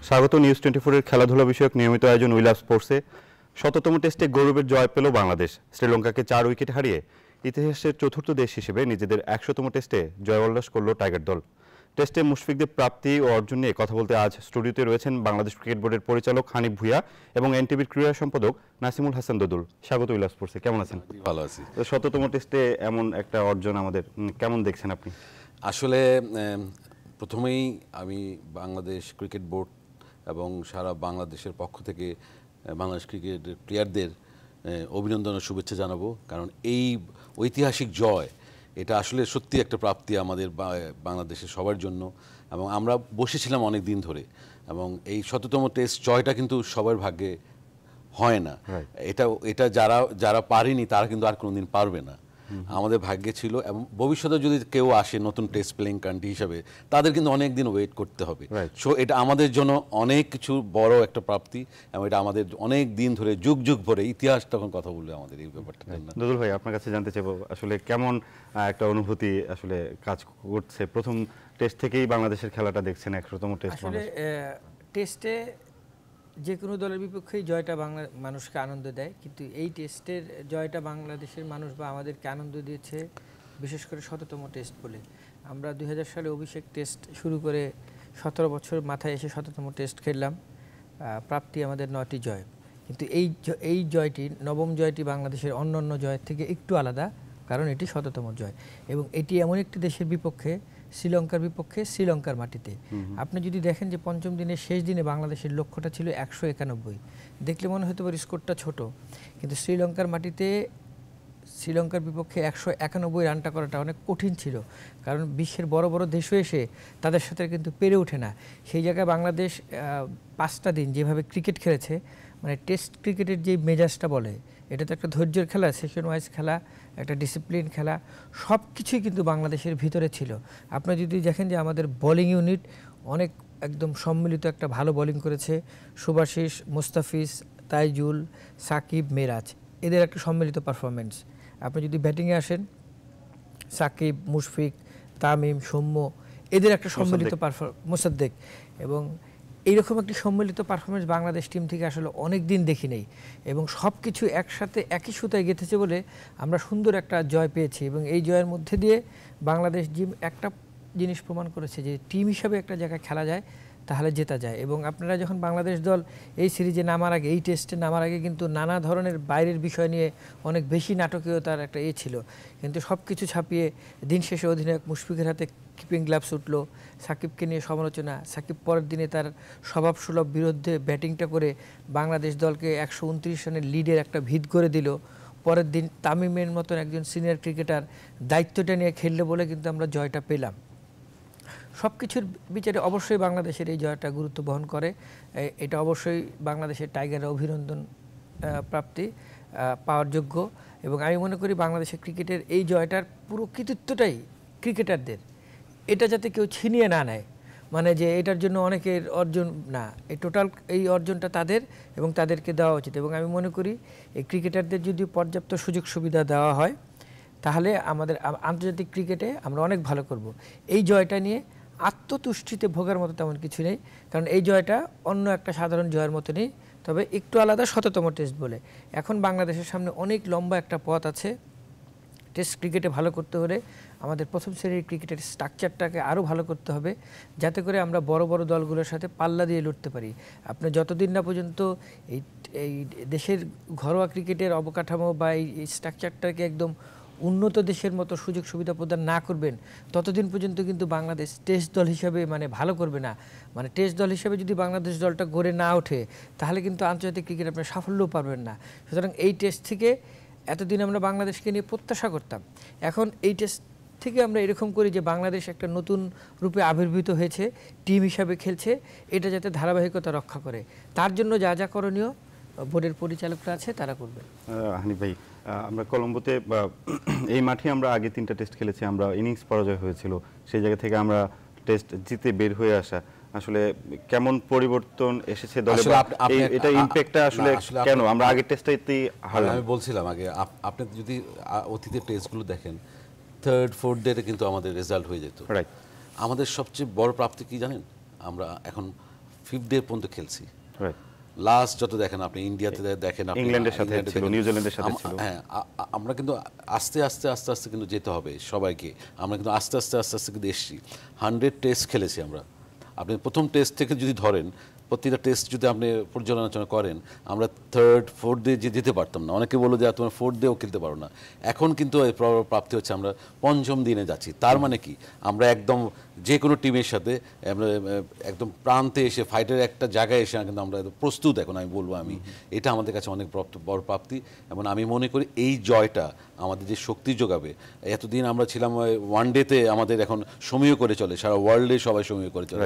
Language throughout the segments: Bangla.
স্বাগত নিউজ 24 এর খেলাধুলা বিষয়ক নিয়মিত আয়োজন উই লাভ স্পোর্টসে। শততম টেস্টে গৌরবের জয় পেল বাংলাদেশ। শ্রীলঙ্কাকে 4 উইকেট হারিয়ে ইতিহাসের চতুর্থ দেশ হিসেবে নিজেদের 100তম টেস্টে জয় উল্লাস করল টাইগার দল। টেস্টে মুশফিকদের প্রাপ্তি ও অর্জন নিয়ে কথা বলতে আজ স্টুডিওতে রয়েছেন বাংলাদেশ ক্রিকেট বোর্ডের পরিচালক হানিফ ভুঁইয়া এবং এনটিভির ক্রীড়া সম্পাদক নাসিমুল হাসান দদুল। স্বাগত উই লাভ স্পোর্টসে, কেমন আছেন? ভালো আছি। শততম টেস্টে এমন একটা অর্জন আমাদের কেমন দেখছেন আপনি? আসলে প্রথমেই আমি বাংলাদেশ ক্রিকেট বোর্ড এবং সারা বাংলাদেশের পক্ষ থেকে বাংলাদেশ ক্রিকেট প্লেয়ারদের অভিনন্দন ও শুভেচ্ছা জানাবো, কারণ এই ঐতিহাসিক জয় এটা আসলে সত্যি একটা প্রাপ্তি আমাদের বাংলাদেশের সবার জন্য। এবং আমরা বসেছিলাম অনেক দিন ধরে, এবং এই শততম টেস্ট জয়টা কিন্তু সবার ভাগ্যে হয় না। এটা যারা পারেনি তারা কিন্তু আর কোনোদিন পারবে না। আমাদের ভাগ্যে ছিল, এবং ভবিষ্যতে যদি কেউ আসে নতুন টেস্ট প্লেইং কান্ট্রি হিসাবে, তাদের কিন্তু অনেক দিন ওয়েট করতে হবে। সো এটা আমাদের জন্য অনেক কিছু বড় একটা প্রাপ্তি, এবং এটা আমাদের অনেক দিন ধরে যুগ যুগ ভরে ইতিহাস তখন কথা বলবে আমাদের এই ব্যাপারটা। দদুল ভাই, আপনার কাছে জানতে চাইবো আসলে কেমন একটা অনুভূতি আসলে কাজ করছে? প্রথম টেস্ট থেকেই বাংলাদেশের খেলাটা দেখছেন, 100তম টেস্ট। আসলে টেস্টে যে কোনো দলের বিপক্ষেই জয়টা মানুষকে আনন্দ দেয়, কিন্তু এই টেস্টের জয়টা বাংলাদেশের মানুষ বা আমাদেরকে আনন্দ দিয়েছে বিশেষ করে শততম টেস্ট বলে। আমরা 2000 সালে অভিষেক টেস্ট শুরু করে 17 বছর মাথায় এসে শততম টেস্ট খেললাম। প্রাপ্তি আমাদের 9টি জয়, কিন্তু এই জয়টি, নবম জয়টি বাংলাদেশের অন্যান্য জয়ের থেকে একটু আলাদা, কারণ এটি শততম জয়, এবং এটি এমন একটি দেশের বিপক্ষে, শ্রীলঙ্কার বিপক্ষে, শ্রীলঙ্কার মাটিতে। আপনি যদি দেখেন যে পঞ্চম দিনের শেষ দিনে বাংলাদেশের লক্ষ্যটা ছিল 191। দেখলে মনে হতে পারে স্কোরটা ছোট, কিন্তু শ্রীলঙ্কার মাটিতে শ্রীলঙ্কার বিপক্ষে 191 রানটা করাটা অনেক কঠিন ছিল, কারণ বিশ্বের বড় বড় দেশও এসে তাদের সাথে কিন্তু পেরে ওঠে না। সেই জায়গায় বাংলাদেশ 5টা দিন যেভাবে ক্রিকেট খেলেছে, মানে টেস্ট ক্রিকেটের যে মেজাজটা বলে, এটা তো একটা ধৈর্যের খেলা, সেশন ওয়াইজ খেলা, একটা ডিসিপ্লিন খেলা, সব কিছুই কিন্তু বাংলাদেশের ভিতরে ছিল। আপনি যদি দেখেন যে আমাদের বোলিং ইউনিট অনেক একদম সম্মিলিত একটা ভালো বোলিং করেছে। সুভাশিস, মুস্তাফিজ, তাইজুল, সাকিব, মেরাজ, এদের একটা সম্মিলিত পারফরমেন্স। আপনি যদি ব্যাটিংয়ে আসেন, সাকিব, মুশফিক, তামিম, সৌম্য, এদের একটা সম্মিলিত মোসাদ্দেক, এবং এইরকম একটি সম্মিলিত পারফরমেন্স বাংলাদেশ টিম থেকে আসলে অনেক দিন দেখি নেই, এবং সব কিছু একসাথে একই সুতায় গেঁথেছে বলে আমরা সুন্দর একটা জয় পেয়েছি। এবং এই জয়ের মধ্যে দিয়ে বাংলাদেশ একটা জিনিস প্রমাণ করেছে যে টিম হিসাবে একটা জায়গায় খেলা যায়, তাহলে জেতা যায়। এবং আপনারা যখন বাংলাদেশ দল এই সিরিজে নামার আগে, এই টেস্টে নামার আগে কিন্তু নানা ধরনের বাইরের বিষয় নিয়ে অনেক বেশি নাটকীয়তার একটা ছিল, কিন্তু সব কিছু ছাপিয়ে দিন শেষে অধিনায়ক মুশফিকের হাতে কিপিং গ্লাভস উঠলো। সাকিবকে নিয়ে সমালোচনা, সাকিব পরের দিনে তার স্বভাবসুলভ বিরুদ্ধে ব্যাটিংটা করে বাংলাদেশ দলকে 129 রানের লিডের একটা ভিত করে দিল। পরের দিন তামিমের মতন একজন সিনিয়র ক্রিকেটার দায়িত্বটা নিয়ে খেললে বলে কিন্তু আমরা জয়টা পেলাম। সব কিছুর বিচারে অবশ্যই বাংলাদেশের এই জয়টা গুরুত্ব বহন করে। এটা অবশ্যই বাংলাদেশের টাইগারের অভিনন্দন প্রাপ্তি পাওয়ার যোগ্য, এবং আমি মনে করি বাংলাদেশের ক্রিকেটের এই জয়টার পুরো কৃতিত্বটাই ক্রিকেটারদের। এটা যাতে কেউ ছিনিয়ে না নেয়, মানে যে এটার জন্য অনেকের অর্জন না, এই টোটাল এই অর্জনটা তাদের, এবং তাদেরকে দেওয়া উচিত। এবং আমি মনে করি এই ক্রিকেটারদের যদি পর্যাপ্ত সুযোগ সুবিধা দেওয়া হয়, তাহলে আমাদের আন্তর্জাতিক ক্রিকেটে আমরা অনেক ভালো করব। এই জয়টা নিয়ে আত্মতুষ্টিতে ভোগার মতো তেমন কিছু নেই, কারণ এই জয়টা অন্য একটা সাধারণ জয়ের মতো নেই, তবে একটু আলাদা শততম টেস্ট বলে। এখন বাংলাদেশের সামনে অনেক লম্বা একটা পথ আছে। টেস্ট ক্রিকেটে ভালো করতে হলে আমাদের প্রথম শ্রেণীর ক্রিকেটের স্ট্রাকচারটাকে আরও ভালো করতে হবে, যাতে করে আমরা বড় বড় দলগুলোর সাথে পাল্লা দিয়ে লড়তে পারি। আপনি যতদিন না পর্যন্ত এই দেশের ঘরোয়া ক্রিকেটের অবকাঠামো বা এই স্ট্রাকচারটাকে একদম উন্নত দেশের মতো সুযোগ সুবিধা প্রদান না করবেন, ততদিন পর্যন্ত কিন্তু বাংলাদেশ টেস্ট দল হিসাবে মানে ভালো করবে না। মানে টেস্ট দল হিসাবে যদি বাংলাদেশ দলটা গড়ে না ওঠে, তাহলে কিন্তু আন্তর্জাতিক ক্রিকেট আপনার সাফল্যও পাবেন না। সুতরাং এই টেস্ট থেকে এতদিন আমরা বাংলাদেশকে নিয়ে প্রত্যাশা করতাম, এখন এই টেস্ট থেকে আমরা এরকম করি যে বাংলাদেশ একটা নতুন রূপে আবির্ভূত হয়েছে, টিম হিসাবে খেলছে, এটা যাতে ধারাবাহিকতা রক্ষা করে, তার জন্য যা যা করণীয় বোর্ডের পরিচালকরা আছে তারা করবে। হানিফ ভাই, আমরা কলম্বোতে এই মাঠে আমরা আগে 3টা টেস্ট খেলেছি, আমরা ইনিংস পরাজয় হয়েছিল, সেই জায়গা থেকে আমরা টেস্ট জিতে বের হয়ে আসা, আসলে কেমন পরিবর্তন এসেছে দলে? এটা ইমপ্যাক্টটা আসলে কেন আমরা আগের টেস্টটাতেই হারলাম? আমি বলছিলাম আগে, আপনি যদি অতীতের টেস্টগুলো দেখেন, 3rd 4th ডেতে কিন্তু আমাদের রেজাল্ট হয়ে যেত। আমাদের সবচেয়ে বড় প্রাপ্তি কি জানেন? আমরা এখন 5th ডে পর্যন্ত খেলছি। রাইট। লাস্ট যত দেখেন আপনি ইন্ডিয়াতে দেখেন, আপনি ইংল্যান্ডের সাথে ইংল্যান্ডে ছিল, দেখেন। নিউজিল্যান্ডের সাথে ছিল। হ্যাঁ, আমরা কিন্তু আস্তে আস্তে আস্তে আস্তে কিন্তু যেতে হবে সবাইকে। আমরা কিন্তু আস্তে আস্তে আস্তে আস্তে কিন্তু এসেছি। 100 টেস্ট খেলেছি আমরা। আপনি প্রথম টেস্ট থেকে যদি ধরেন, প্রতিটা টেস্ট যদি আপনি পর্যালোচনা করেন, আমরা 3rd 4th ডে যেতে পারতাম না। অনেকে বললো যে তোমার 4th ডেও খেলতে পারো না। এখন কিন্তু এই প্রাপ্তি হচ্ছে আমরা 5ম দিনে যাচ্ছি। তার মানে কি, আমরা একদম যে কোনো টিমের সাথে আমরা একদম প্রান্তে এসে, ফাইটের একটা জায়গায় এসে কিন্তু আমরা প্রস্তুত। এখন আমি বলবো, এটা আমাদের কাছে অনেক বড় প্রাপ্তি। এবং আমি মনে করি এই জয়টা আমাদের যে শক্তি যোগাবে। এতদিন আমরা ছিলাম ওয়ান ডেতে, আমাদের এখন সমীহ করে চলে, সারা ওয়ার্ল্ডে সবাই সমীহ করে চলে।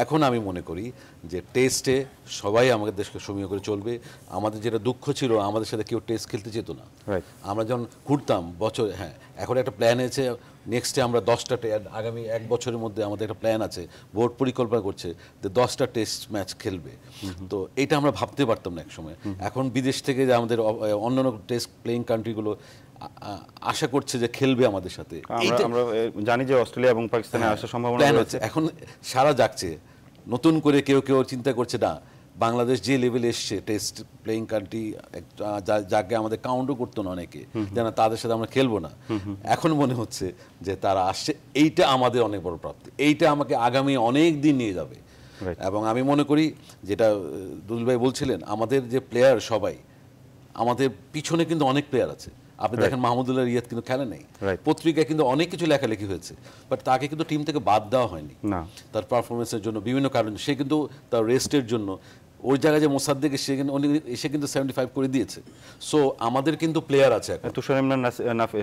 এখন আমি মনে করি যে টেস্টে সবাই আমাদের দেশকে সমীহ করে চলবে। আমাদের যেটা দুঃখ ছিল, আমাদের সাথে কেউ টেস্ট খেলতে যেত না। আমরা যখন ঘুরতাম বছর, হ্যাঁ, এখন একটা প্ল্যান আছে, নেক্সটে আমরা 10টা আগামী 1 বছরের মধ্যে আমাদের একটা প্ল্যান আছে, বোর্ড পরিকল্পনা করছে যে 10টা টেস্ট ম্যাচ খেলবে। তো এটা আমরা ভাবতে পারতাম না একসময়। এখন বিদেশ থেকে যে আমাদের অন্যান্য টেস্ট প্লেইং কান্ট্রিগুলো আশা করছে যে খেলবে আমাদের সাথে। আমরা জানি যে অস্ট্রেলিয়া এবং পাকিস্তানে আসার সম্ভাবনা আছে। এখন সারা জাগছে, নতুন করে কেউ কেউ চিন্তা করছে, না বাংলাদেশ যে লেভেলে এসছে, টেস্ট প্লেইং কান্ট্রি, যাকে আমাদের কাউন্টও করতো না অনেকে, যেন তাদের সাথে আমরা খেলবো না। এখন মনে হচ্ছে যে তারা আসছে। এইটা আমাদের অনেক বড় প্রাপ্তি। এইটা আমাকে আগামী অনেক দিন নিয়ে যাবে। এবং আমি মনে করি, যেটা দুলুল ভাই বলছিলেন, আমাদের যে প্লেয়ার সবাই, আমাদের পিছনে কিন্তু অনেক প্লেয়ার আছে। আপনি দেখেন মাহমুদুল্লাহ রিয়াদ কিন্তু খেলে নেই, পত্রিকায় কিন্তু অনেক কিছু লেখালেখি হয়েছে, বাট তাকে কিন্তু টিম থেকে বাদ দেওয়া হয়নি তার পারফরমেন্সের জন্য, বিভিন্ন কারণে। সে কিন্তু তার রেস্টের জন্য ওই জায়গায় যে মোসাদ্দেক এসে কিন্তু 75 করে দিয়েছে। সো আমাদের কিন্তু প্লেয়ার আছে, তুষার ইমরান,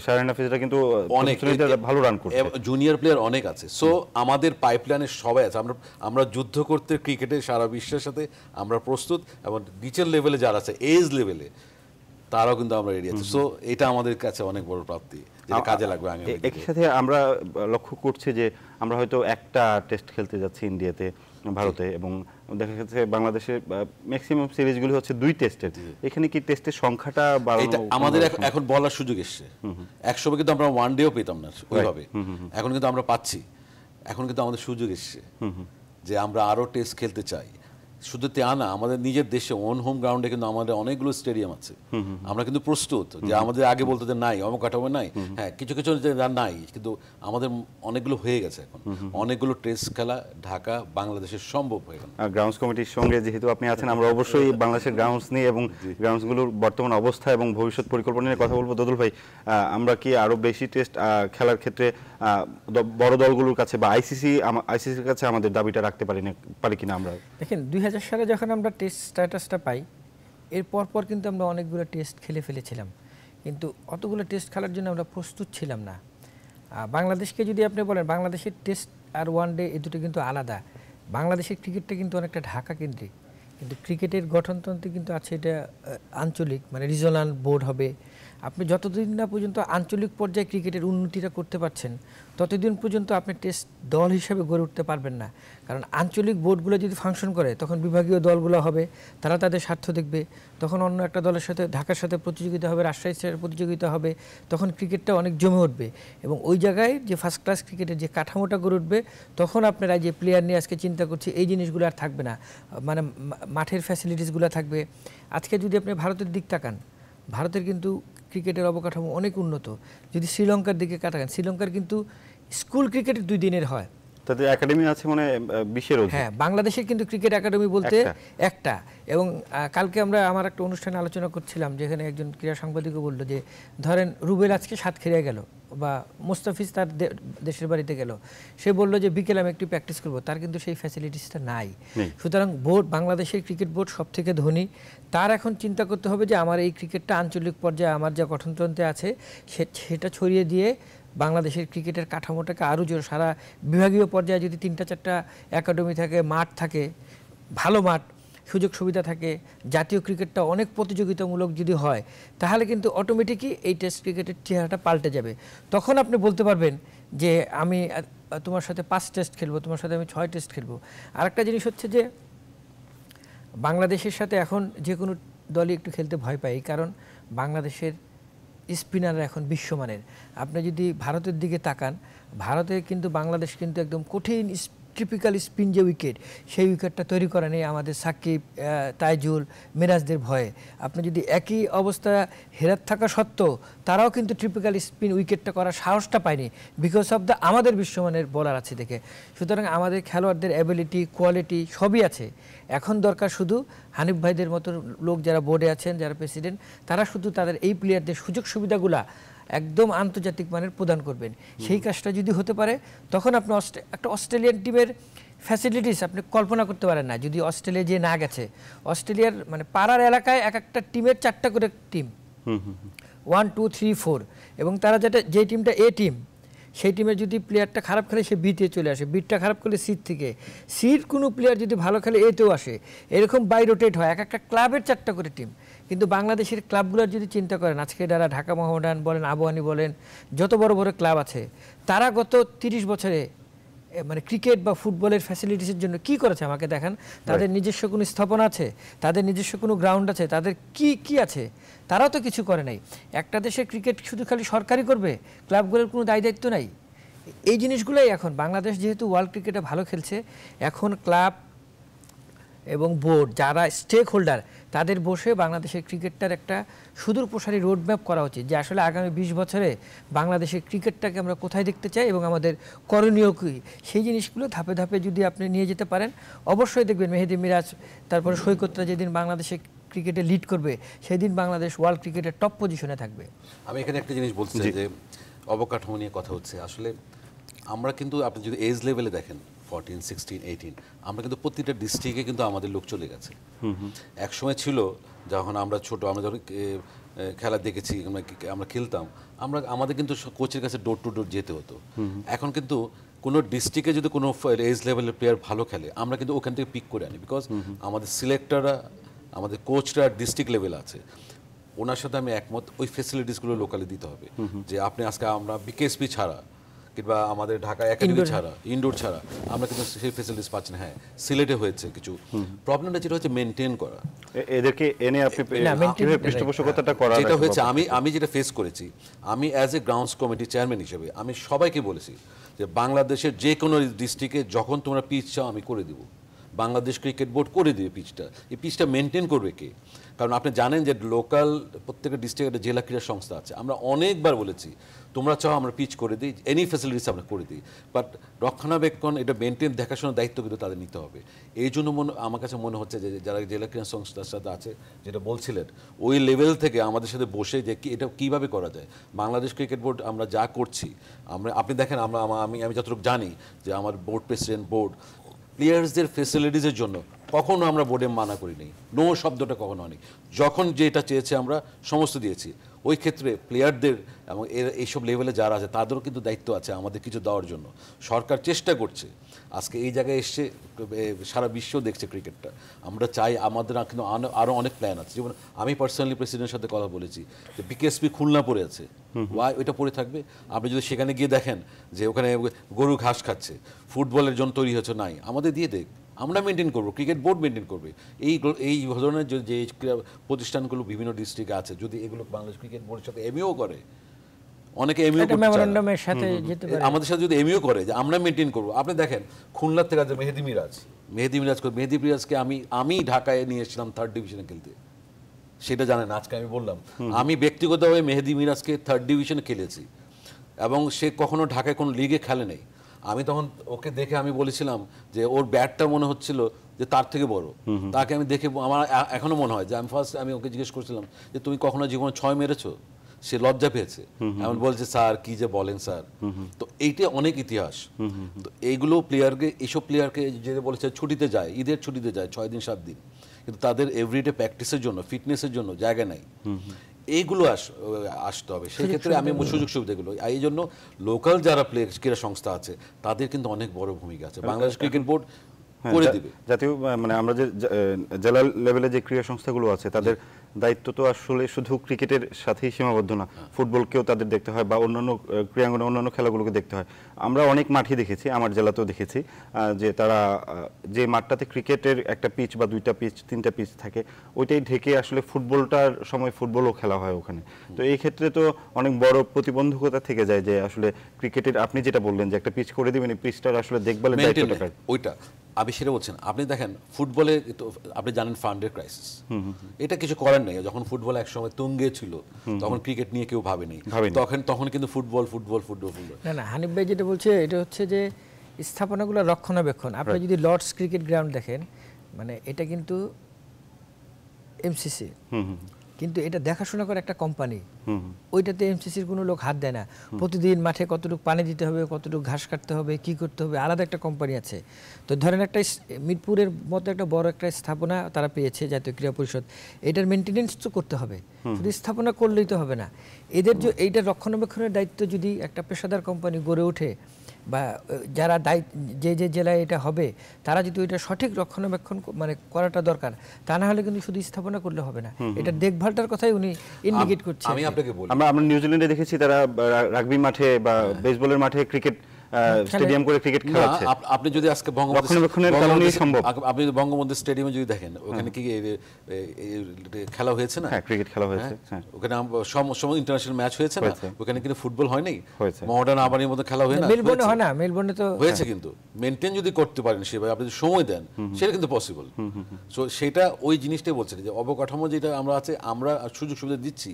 শাহরিয়ার নাফিসরা কিন্তু অনেক ভালো রান করছে, জুনিয়র প্লেয়ার অনেক আছে। সো আমাদের পাইপলাইনে সবাই আছে। আমরা যুদ্ধ করতে ক্রিকেটে সারা বিশ্বের সাথে আমরা প্রস্তুত। এবং নিচের লেভেলে যারা আছে, এজ লেভেলে, তারাও কিন্তু আমরা রেডি আছি। সো এটা আমাদের কাছে অনেক বড় প্রাপ্তি, যেটা কাজে লাগবে। একই সাথে আমরা লক্ষ্য করছি যে আমরা হয়তো একটা টেস্ট খেলতে যাচ্ছি ইন্ডিয়াতে, ভারতে, এবং দেখা যাচ্ছে বাংলাদেশের ম্যাক্সিমাম সিরিজগুলি হচ্ছে 2 টেস্টের। এখানে কি টেস্টের সংখ্যাটা বাড়ানো আমাদের এখন বলার সুযোগ এসছে। একসময় কিন্তু আমরা ওয়ান ডেও পেতাম না ওইভাবে, এখন কিন্তু আমরা পাচ্ছি। এখন কিন্তু আমাদের সুযোগ এসছে যে আমরা আরো টেস্ট খেলতে চাই। শুধু তা না, আমাদের নিজের দেশে ওন হোম গ্রাউন্ডে কিন্তু আমাদের অনেকগুলো স্টেডিয়াম আছে। আমরা কিন্তু প্রস্তুত। যে আমাদের আগে বলতো যে নাই, অবকাঠামো নাই, হ্যাঁ কিছু কিছু নাই, কিন্তু আমাদের অনেকগুলো হয়ে গেছে। এখন অনেকগুলো টেস্ট খেলা ঢাকা বাংলাদেশের সম্ভব হয়ে গেল। গ্রাউন্ডস কমিটির সঙ্গে যেহেতু আপনি আছেন, আমরা অবশ্যই বাংলাদেশের গ্রাউন্ডস নিয়ে এবং গ্রাউন্ডসগুলোর বর্তমান অবস্থা এবং ভবিষ্যৎ পরিকল্পনা নিয়ে কথা বলবো। দদুল ভাই, আমরা কি আরো বেশি টেস্ট খেলার ক্ষেত্রে বড় দলগুলোর কাছে বা আইসিসির কাছে আমাদের দাবিটা রাখতে পারি কিনা? আমরা দেখেন 2000 সালে যখন আমরা টেস্ট স্ট্যাটাসটা পাই, এর পর কিন্তু আমরা অনেকগুলো টেস্ট খেলে ফেলেছিলাম, কিন্তু অতগুলো টেস্ট খেলার জন্য আমরা প্রস্তুত ছিলাম না। বাংলাদেশকে যদি আপনি বলেন, বাংলাদেশের টেস্ট আর ওয়ান ডে এই দুটো কিন্তু আলাদা। বাংলাদেশের ক্রিকেটটা কিন্তু অনেকটা ঢাকা কেন্দ্রিক, কিন্তু ক্রিকেটের গঠনতন্ত্রে কিন্তু আছে এটা আঞ্চলিক, মানে রিজনাল বোর্ড হবে। আপনি যতদিন না পর্যন্ত আঞ্চলিক পর্যায়ে ক্রিকেটের উন্নতিটা করতে পারছেন, ততদিন পর্যন্ত আপনি টেস্ট দল হিসাবে গড়ে উঠতে পারবেন না। কারণ আঞ্চলিক বোর্ডগুলো যদি ফাংশন করে, তখন বিভাগীয় দলগুলো হবে, তারা তাদের স্বার্থ দেখবে, তখন অন্য একটা দলের সাথে, ঢাকার সাথে প্রতিযোগিতা হবে, রাজশাহীর সাথে প্রতিযোগিতা হবে, তখন ক্রিকেটটা অনেক জমে উঠবে। এবং ওই জায়গায় যে ফার্স্ট ক্লাস ক্রিকেটের যে কাঠামোটা গড়ে উঠবে, তখন আপনারা যে প্লেয়ার নিয়ে আজকে চিন্তা করছি, এই জিনিসগুলো আর থাকবে না। মানে মাঠের ফ্যাসিলিটিসগুলো থাকবে। আজকে যদি আপনি ভারতের দিক তাকান, ভারতের কিন্তু ক্রিকেটের অবকাঠামো অনেক উন্নত। যদি শ্রীলঙ্কার দিকে তাকান, শ্রীলঙ্কার কিন্তু স্কুল ক্রিকেটের 2 দিনের হয়, তাদের একাডেমি আছে মানে 20-এর অধিক। হ্যাঁ, বাংলাদেশের কিন্তু ক্রিকেট একাডেমি বলতে একটা। এবং কালকে আমরা আমার একটা অনুষ্ঠানে আলোচনা করছিলাম, যেখানে একজন ক্রীড়া সাংবাদিকও বললো যে ধরেন রুবেল আজকে সাতক্ষীরায় গেল বা মুস্তাফিজ তার দেশের বাড়িতে গেল, সে বললো যে বিকেলে আমি একটু প্র্যাকটিস করবো, তার কিন্তু সেই ফ্যাসিলিটিসটা নাই। সুতরাং বোর্ড, বাংলাদেশের ক্রিকেট বোর্ড সব থেকে ধনী, তার এখন চিন্তা করতে হবে যে আমার এই ক্রিকেটটা আঞ্চলিক পর্যায়ে আমার যা গঠনতন্ত্রে আছে সেটা ছড়িয়ে দিয়ে বাংলাদেশের ক্রিকেটের কাঠামোটাকে আরও জোর, সারা বিভাগীয় পর্যায়ে যদি 3-4টা একাডেমি থাকে, মাঠ থাকে, ভালো মাঠ, সুযোগ সুবিধা থাকে, জাতীয় ক্রিকেটটা অনেক প্রতিযোগিতামূলক যদি হয়, তাহলে কিন্তু অটোমেটিকই এই টেস্ট ক্রিকেটের চেহারাটা পাল্টে যাবে। তখন আপনি বলতে পারবেন যে আমি তোমার সাথে 5 টেস্ট খেলবো, তোমার সাথে আমি 6 টেস্ট খেলবো। আরেকটা জিনিস হচ্ছে যে বাংলাদেশের সাথে এখন যে কোনো দলই একটু খেলতে ভয় পায়, কারণ বাংলাদেশের স্পিনাররা এখন বিশ্বমানের। আপনি যদি ভারতের দিকে তাকান, ভারতে কিন্তু বাংলাদেশ কিন্তু একদম কঠিন ট্রিপিক্যাল স্পিন যে উইকেট, সেই উইকেটটা তৈরি করা নেই আমাদের সাকিব, তাইজুল, মিরাজদের ভয়ে। আপনি যদি একই অবস্থা হেরাত থাকা সত্ত্বেও তারাও কিন্তু ট্রিপিক্যাল স্পিন উইকেটটা করার সাহসটা পায়নি, বিকজ অফ দ্য আমাদের বিশ্বমানের বোলার আছে দেখে। সুতরাং আমাদের খেলোয়াড়দের অ্যাবিলিটি, কোয়ালিটি সবই আছে। এখন দরকার শুধু হানিফ ভাইদের মতো লোক যারা বোর্ডে আছেন, যারা প্রেসিডেন্ট, তারা শুধু তাদের এই প্লেয়ারদের সুযোগ সুবিধাগুলা একদম আন্তর্জাতিক মানের প্রদান করবেন। সেই কাজটা যদি হতে পারে, তখন আপনি একটা অস্ট্রেলিয়ান টিমের ফ্যাসিলিটিস আপনি কল্পনা করতে পারেন না। যদি অস্ট্রেলিয়া যে না গেছে, অস্ট্রেলিয়ার মানে পাড়ার এলাকায় এক একটা টিমের 4টা করে টিম, 1, 2, 3, 4, এবং তারা যে টিমটা এ টিম, সেই টিমের যদি প্লেয়ারটা খারাপ খেলে সে বিতে চলে আসে, বিটটা খারাপ করলে সিট থেকে, সিট কোনো প্লেয়ার যদি ভালো খেলে এতেও আসে, এরকম বাই রোটেট হয়। এক একটা ক্লাবের 4টা করে টিম। কিন্তু বাংলাদেশের ক্লাবগুলোর যদি চিন্তা করেন, আজকে যারা ঢাকা মোহামেডান বলেন, আবাহনী বলেন, যত বড় বড় ক্লাব আছে, তারা গত 30 বছরে মানে ক্রিকেট বা ফুটবলের ফ্যাসিলিটিসের জন্য কি করেছে আমাকে দেখান। তাদের নিজস্ব কোনো স্থাপনা আছে, তাদের নিজস্ব কোনো গ্রাউন্ড আছে, তাদের কি আছে? তারাও তো কিছু করে নাই। একটা দেশের ক্রিকেট শুধু খালি সরকারি করবে, ক্লাবগুলোর কোনো দায়িত্ব নাই। এই জিনিসগুলোই এখন বাংলাদেশ যেহেতু ওয়ার্ল্ড ক্রিকেটে ভালো খেলছে, এখন ক্লাব এবং বোর্ড যারা স্টেক হোল্ডার, তাদের বসে বাংলাদেশের ক্রিকেটটার একটা সুদূর প্রসারী রোডম্যাপ করা উচিত, যে আসলে আগামী 20 বছরে বাংলাদেশের ক্রিকেটটাকে আমরা কোথায় দেখতে চাই এবং আমাদের করণীয় কী, সেই জিনিসগুলো ধাপে ধাপে যদি আপনি নিয়ে যেতে পারেন, অবশ্যই দেখবেন মেহেদী মিরাজ, তারপরে সৈকতরা যেদিন বাংলাদেশে ক্রিকেটে লিড করবে, সেদিন বাংলাদেশ ওয়ার্ল্ড ক্রিকেটের টপ পজিশনে থাকবে। আমি এখানে একটা জিনিস বলতে চাই যে অবকাঠামো নিয়ে কথা হচ্ছে। আসলে আমরা কিন্তু আপনি যদি এজ লেভেলে দেখেন 14, 16, 18, আমরা কিন্তু প্রতিটা ডিস্ট্রিক্টে কিন্তু আমাদের লোক চলে গেছে। এক সময় ছিল যখন আমরা ছোট, আমরা যখন খেলা দেখেছি, আমরা খেলতাম, আমাদের কিন্তু কোচের কাছে ডোর টু ডোর যেতে হতো। এখন কিন্তু কোনো ডিস্ট্রিক্টে যদি কোনো এজ লেভেলের প্লেয়ার ভালো খেলে, আমরা কিন্তু ওখান থেকে পিক করে আনি, বিকজ আমাদের সিলেক্টররা, আমাদের কোচরা ডিস্ট্রিক্ট লেভেল আছে। ওনার সাথে আমি একমত, ওই ফেসিলিটিসগুলো লোকালি দিতে হবে। যে আপনি আজকে আমরা বিকেএসপি ছাড়া কিংবা আমাদের ঢাকা একাডেমি ছাড়া, ইনডোর ছাড়া আমরা কিন্তু সেই ফেসিলিটিস পাচ্ছি না। হ্যাঁ, সিলেটে হয়েছে কিছু। প্রবলেমটা যেটা হচ্ছে মেনটেন করা, এদেরকে এনে আপনি কিভাবে পৃষ্ঠপোষকতাটা করা। যেটা হয়েছে আমি যেটা ফেস করেছি, আমি as a grounds committee chairman হিসেবে আমি সবাইকে বলেছি যে বাংলাদেশের যে কোনো ডিস্ট্রিক্টে যখন তোমরা পিচ চাও আমি করে দিব। বাংলাদেশ ক্রিকেট বোর্ড করে দিবে পিচটা। এই পিচটা মেনটেন করবে কে? কারণ আপনি জানেন যে লোকাল প্রত্যেকটা ডিস্ট্রিক্টে জেলা ক্রীড়া সংস্থা আছে। আমরা অনেকবার বলেছি তোমরা চাও আমরা পিচ করে দিই, এনি ফ্যাসিলিটিস আমরা করে দিই, বাট রক্ষণাবেক্ষণ, এটা মেনটেন দেখাশোনার দায়িত্ব কিন্তু তাদের নিতে হবে। এই জন্য আমার কাছে মনে হচ্ছে যে যারা জেলা ক্রীড়া সংস্থার সাথে আছে, যেটা বলছিলেন, ওই লেভেল থেকে আমাদের সাথে বসে যে এটা কীভাবে করা যায়। বাংলাদেশ ক্রিকেট বোর্ড আমরা যা করছি, আপনি দেখেন আমি যতটুকু জানি যে আমার বোর্ড প্রেসিডেন্ট, বোর্ড প্লেয়ার্সদের ফেসিলিটিসের জন্য কখনো আমরা বোর্ডে মানা করিনি, নো শব্দটা কখনো হয়নি। যখন যেটা চেয়েছে আমরা সমস্ত দিয়েছি। ওই ক্ষেত্রে প্লেয়ারদের এবং এইসব লেভেলে যারা আছে তাদেরও কিন্তু দায়িত্ব আছে আমাদের কিছু দেওয়ার জন্য। সরকার চেষ্টা করছে, আজকে এই জায়গায় এসছে, সারা বিশ্ব দেখছে ক্রিকেটটা। আমরা চাই, আমাদের কিন্তু আরও অনেক প্ল্যান আছে। যেমন আমি পার্সোনালি প্রেসিডেন্টের সাথে কথা বলেছি যে বিকেএসপি খুলনা পড়ে আছে, ওয়াই ওইটা পড়ে থাকবে? আপনি যদি সেখানে গিয়ে দেখেন যে ওখানে গরু ঘাস খাচ্ছে, ফুটবলের জন্য তৈরি হচ্ছে, নাই, আমাদের দিয়ে দেখ, আমরা মেনটেন করবো, ক্রিকেট বোর্ড মেনটেন করবে। এই ধরনের যে প্রতিষ্ঠানগুলো বিভিন্ন ডিস্ট্রিক্টে আছে, যদি এগুলো বাংলাদেশ ক্রিকেট বোর্ডের সাথে এমইও করে, অনেকে এমইও আমাদের সাথে যদি এমইও করে যে আমরা মেনটেন করবো। আপনি দেখেন খুলনার থেকে আছে মেহেদী মিরাজকে আমি ঢাকায় নিয়ে এসেছিলাম 3rd ডিভিশনে খেলতে, সেটা জানেন। আজকে আমি বললাম আমি ব্যক্তিগতভাবে মেহেদী মিরাজকে 3rd ডিভিশনে খেলেছি এবং সে কখনো ঢাকায় কোনো লিগে খেলে নেই। আমি তখন ওকে দেখে আমি বলেছিলাম যে ওর ব্যাটটা মনে হচ্ছিল যে তার থেকে বড়। তাকে আমি দেখে আমার এখনো মনে হয় যে আমি ওকে জিজ্ঞেস করছিলাম যে তুমি কখনো জীবনে 6 মেরেছো? সে লজ্জা পেয়েছে, এমন বলছে স্যার কি যে বলেন স্যার। তো এইটা অনেক ইতিহাস। তো এইগুলো এইসব প্লেয়ারকে যে বলেছে ছুটিতে যায়, ঈদের ছুটিতে যায় 6 দিন 7 দিন, কিন্তু তাদের এভরিডে প্র্যাকটিসের জন্য, ফিটনেসের জন্য জায়গা নাই। এইগুলো আসতে হবে। সেই ক্ষেত্রে আমি সুযোগ সুবিধাগুলো, এই জন্য লোকাল যারা ক্রীড়া সংস্থা আছে তাদের কিন্তু অনেক বড় ভূমিকা আছে। বাংলাদেশ ক্রিকেট বোর্ড করে দিবে। জাতীয় মানে আমরা যে জেলা লেভেলে যে ক্রীড়া সংস্থাগুলো আছে তাদের দায়িত্ব তো আসলে শুধু ক্রিকেটের সাথেই সীমাবদ্ধ না, ফুটবলকেও তাদের দেখতে হয় বা অন্যান্য ক্রীড়াঙ্গনে অন্যান্য খেলাগুলোকে দেখতে হয়। আমরা অনেক মাঠই দেখেছি, আমার জেলাতেও দেখেছি যে তারা যে মাঠটাতে ক্রিকেটের একটা পিচ বা 2টা পিচ 3টা পিচ থাকে ওইটাই ঢেকে আসলে ফুটবলটার সময় ফুটবলও খেলা হয় ওখানে। তো এই ক্ষেত্রে তো অনেক বড় প্রতিবন্ধকতা থেকে যায় যে আসলে ক্রিকেটের আপনি যেটা বললেন যে একটা পিচ করে দিবেন, এই পিচটার আসলে দেখভালের দায়িত্বটা কার? ওইটা আমি সেটা বলছেন। আপনি দেখেন ফুটবলে আপনি জানেন ফান্ডের ক্রাইসিস, এটা কিছু করার নেই। যখন ফুটবল একসময় তুঙ্গে ছিল তখন ক্রিকেট নিয়ে কেউ ভাবেনি, তখন কিন্তু ফুটবল ফুটবল ফুটবল ফুটবল। না হানিফ ভাই যেটা বলছে এটা হচ্ছে যে স্থাপনাগুলো রক্ষণাবেক্ষণ। আপনি যদি লর্ডস ক্রিকেট গ্রাউন্ড দেখেন, মানে এটা কিন্তু এমসিসি, কিন্তু এটা দেখাশোনা করে একটা কোম্পানি। ওইটাতে এমসিসির কোনো লোক হাত দেয় না। প্রতিদিন মাঠে কতটুকু পানি দিতে হবে, কতটুকু ঘাস কাটতে হবে, কি করতে হবে, আলাদা একটা কোম্পানি আছে। তো ধরেন একটা মিরপুরের মতো একটা বড় একটা স্থাপনা তারা পেয়েছে জাতীয় ক্রীড়া পরিষদ, এটার মেনটেনেন্স তো করতে হবে, শুধু স্থাপনা করলেই তো হবে না। এদের এইটার রক্ষণাবেক্ষণের দায়িত্ব যদি একটা পেশাদার কোম্পানি গড়ে ওঠে বা যারা যে জেলায় এটা হবে তারা যদি ওইটা সঠিক রক্ষণাবেক্ষণ মানে করাটা দরকার, তা না হলে কিন্তু শুধু স্থাপনা করলে হবে না। এটা দেখভালটার কথাই উনি ইন্ডিকেট করছেন। আমি আপনাকে বলি, আমরা নিউজিল্যান্ডে দেখেছি তারা রাগবি মাঠে বা বেসবলের মাঠে ক্রিকেট স্টেডিয়াম করে ক্রিকেট খেলাচ্ছে। আপনি যদি আজকে বঙ্গবন্ধু স্টেডিয়ামে যদি দেখেন ওখানে কি খেলা হয়েছে না? হ্যাঁ, ক্রিকেট খেলা হয়েছে। ওখানে সময় ইন্টারন্যাশনাল ম্যাচ হয়েছে না? ওখানে কিন্তু ফুটবল হয় নাই, মডার্ন আবানির মতো খেলা হয় না? মেলবোর্নে হয় না, মেলবোর্নে তো হয়েছে। কিন্তু মেনটেন যদি করতে পারেন সেভাবে, আপনি যদি সময় দেন, সেটা কিন্তু পসিবল। সো সেটা ওই জিনিসটাই বলছেন যে অবকাঠামো যেটা আমরা আছে, আমরা সুযোগ সুবিধা দিচ্ছি,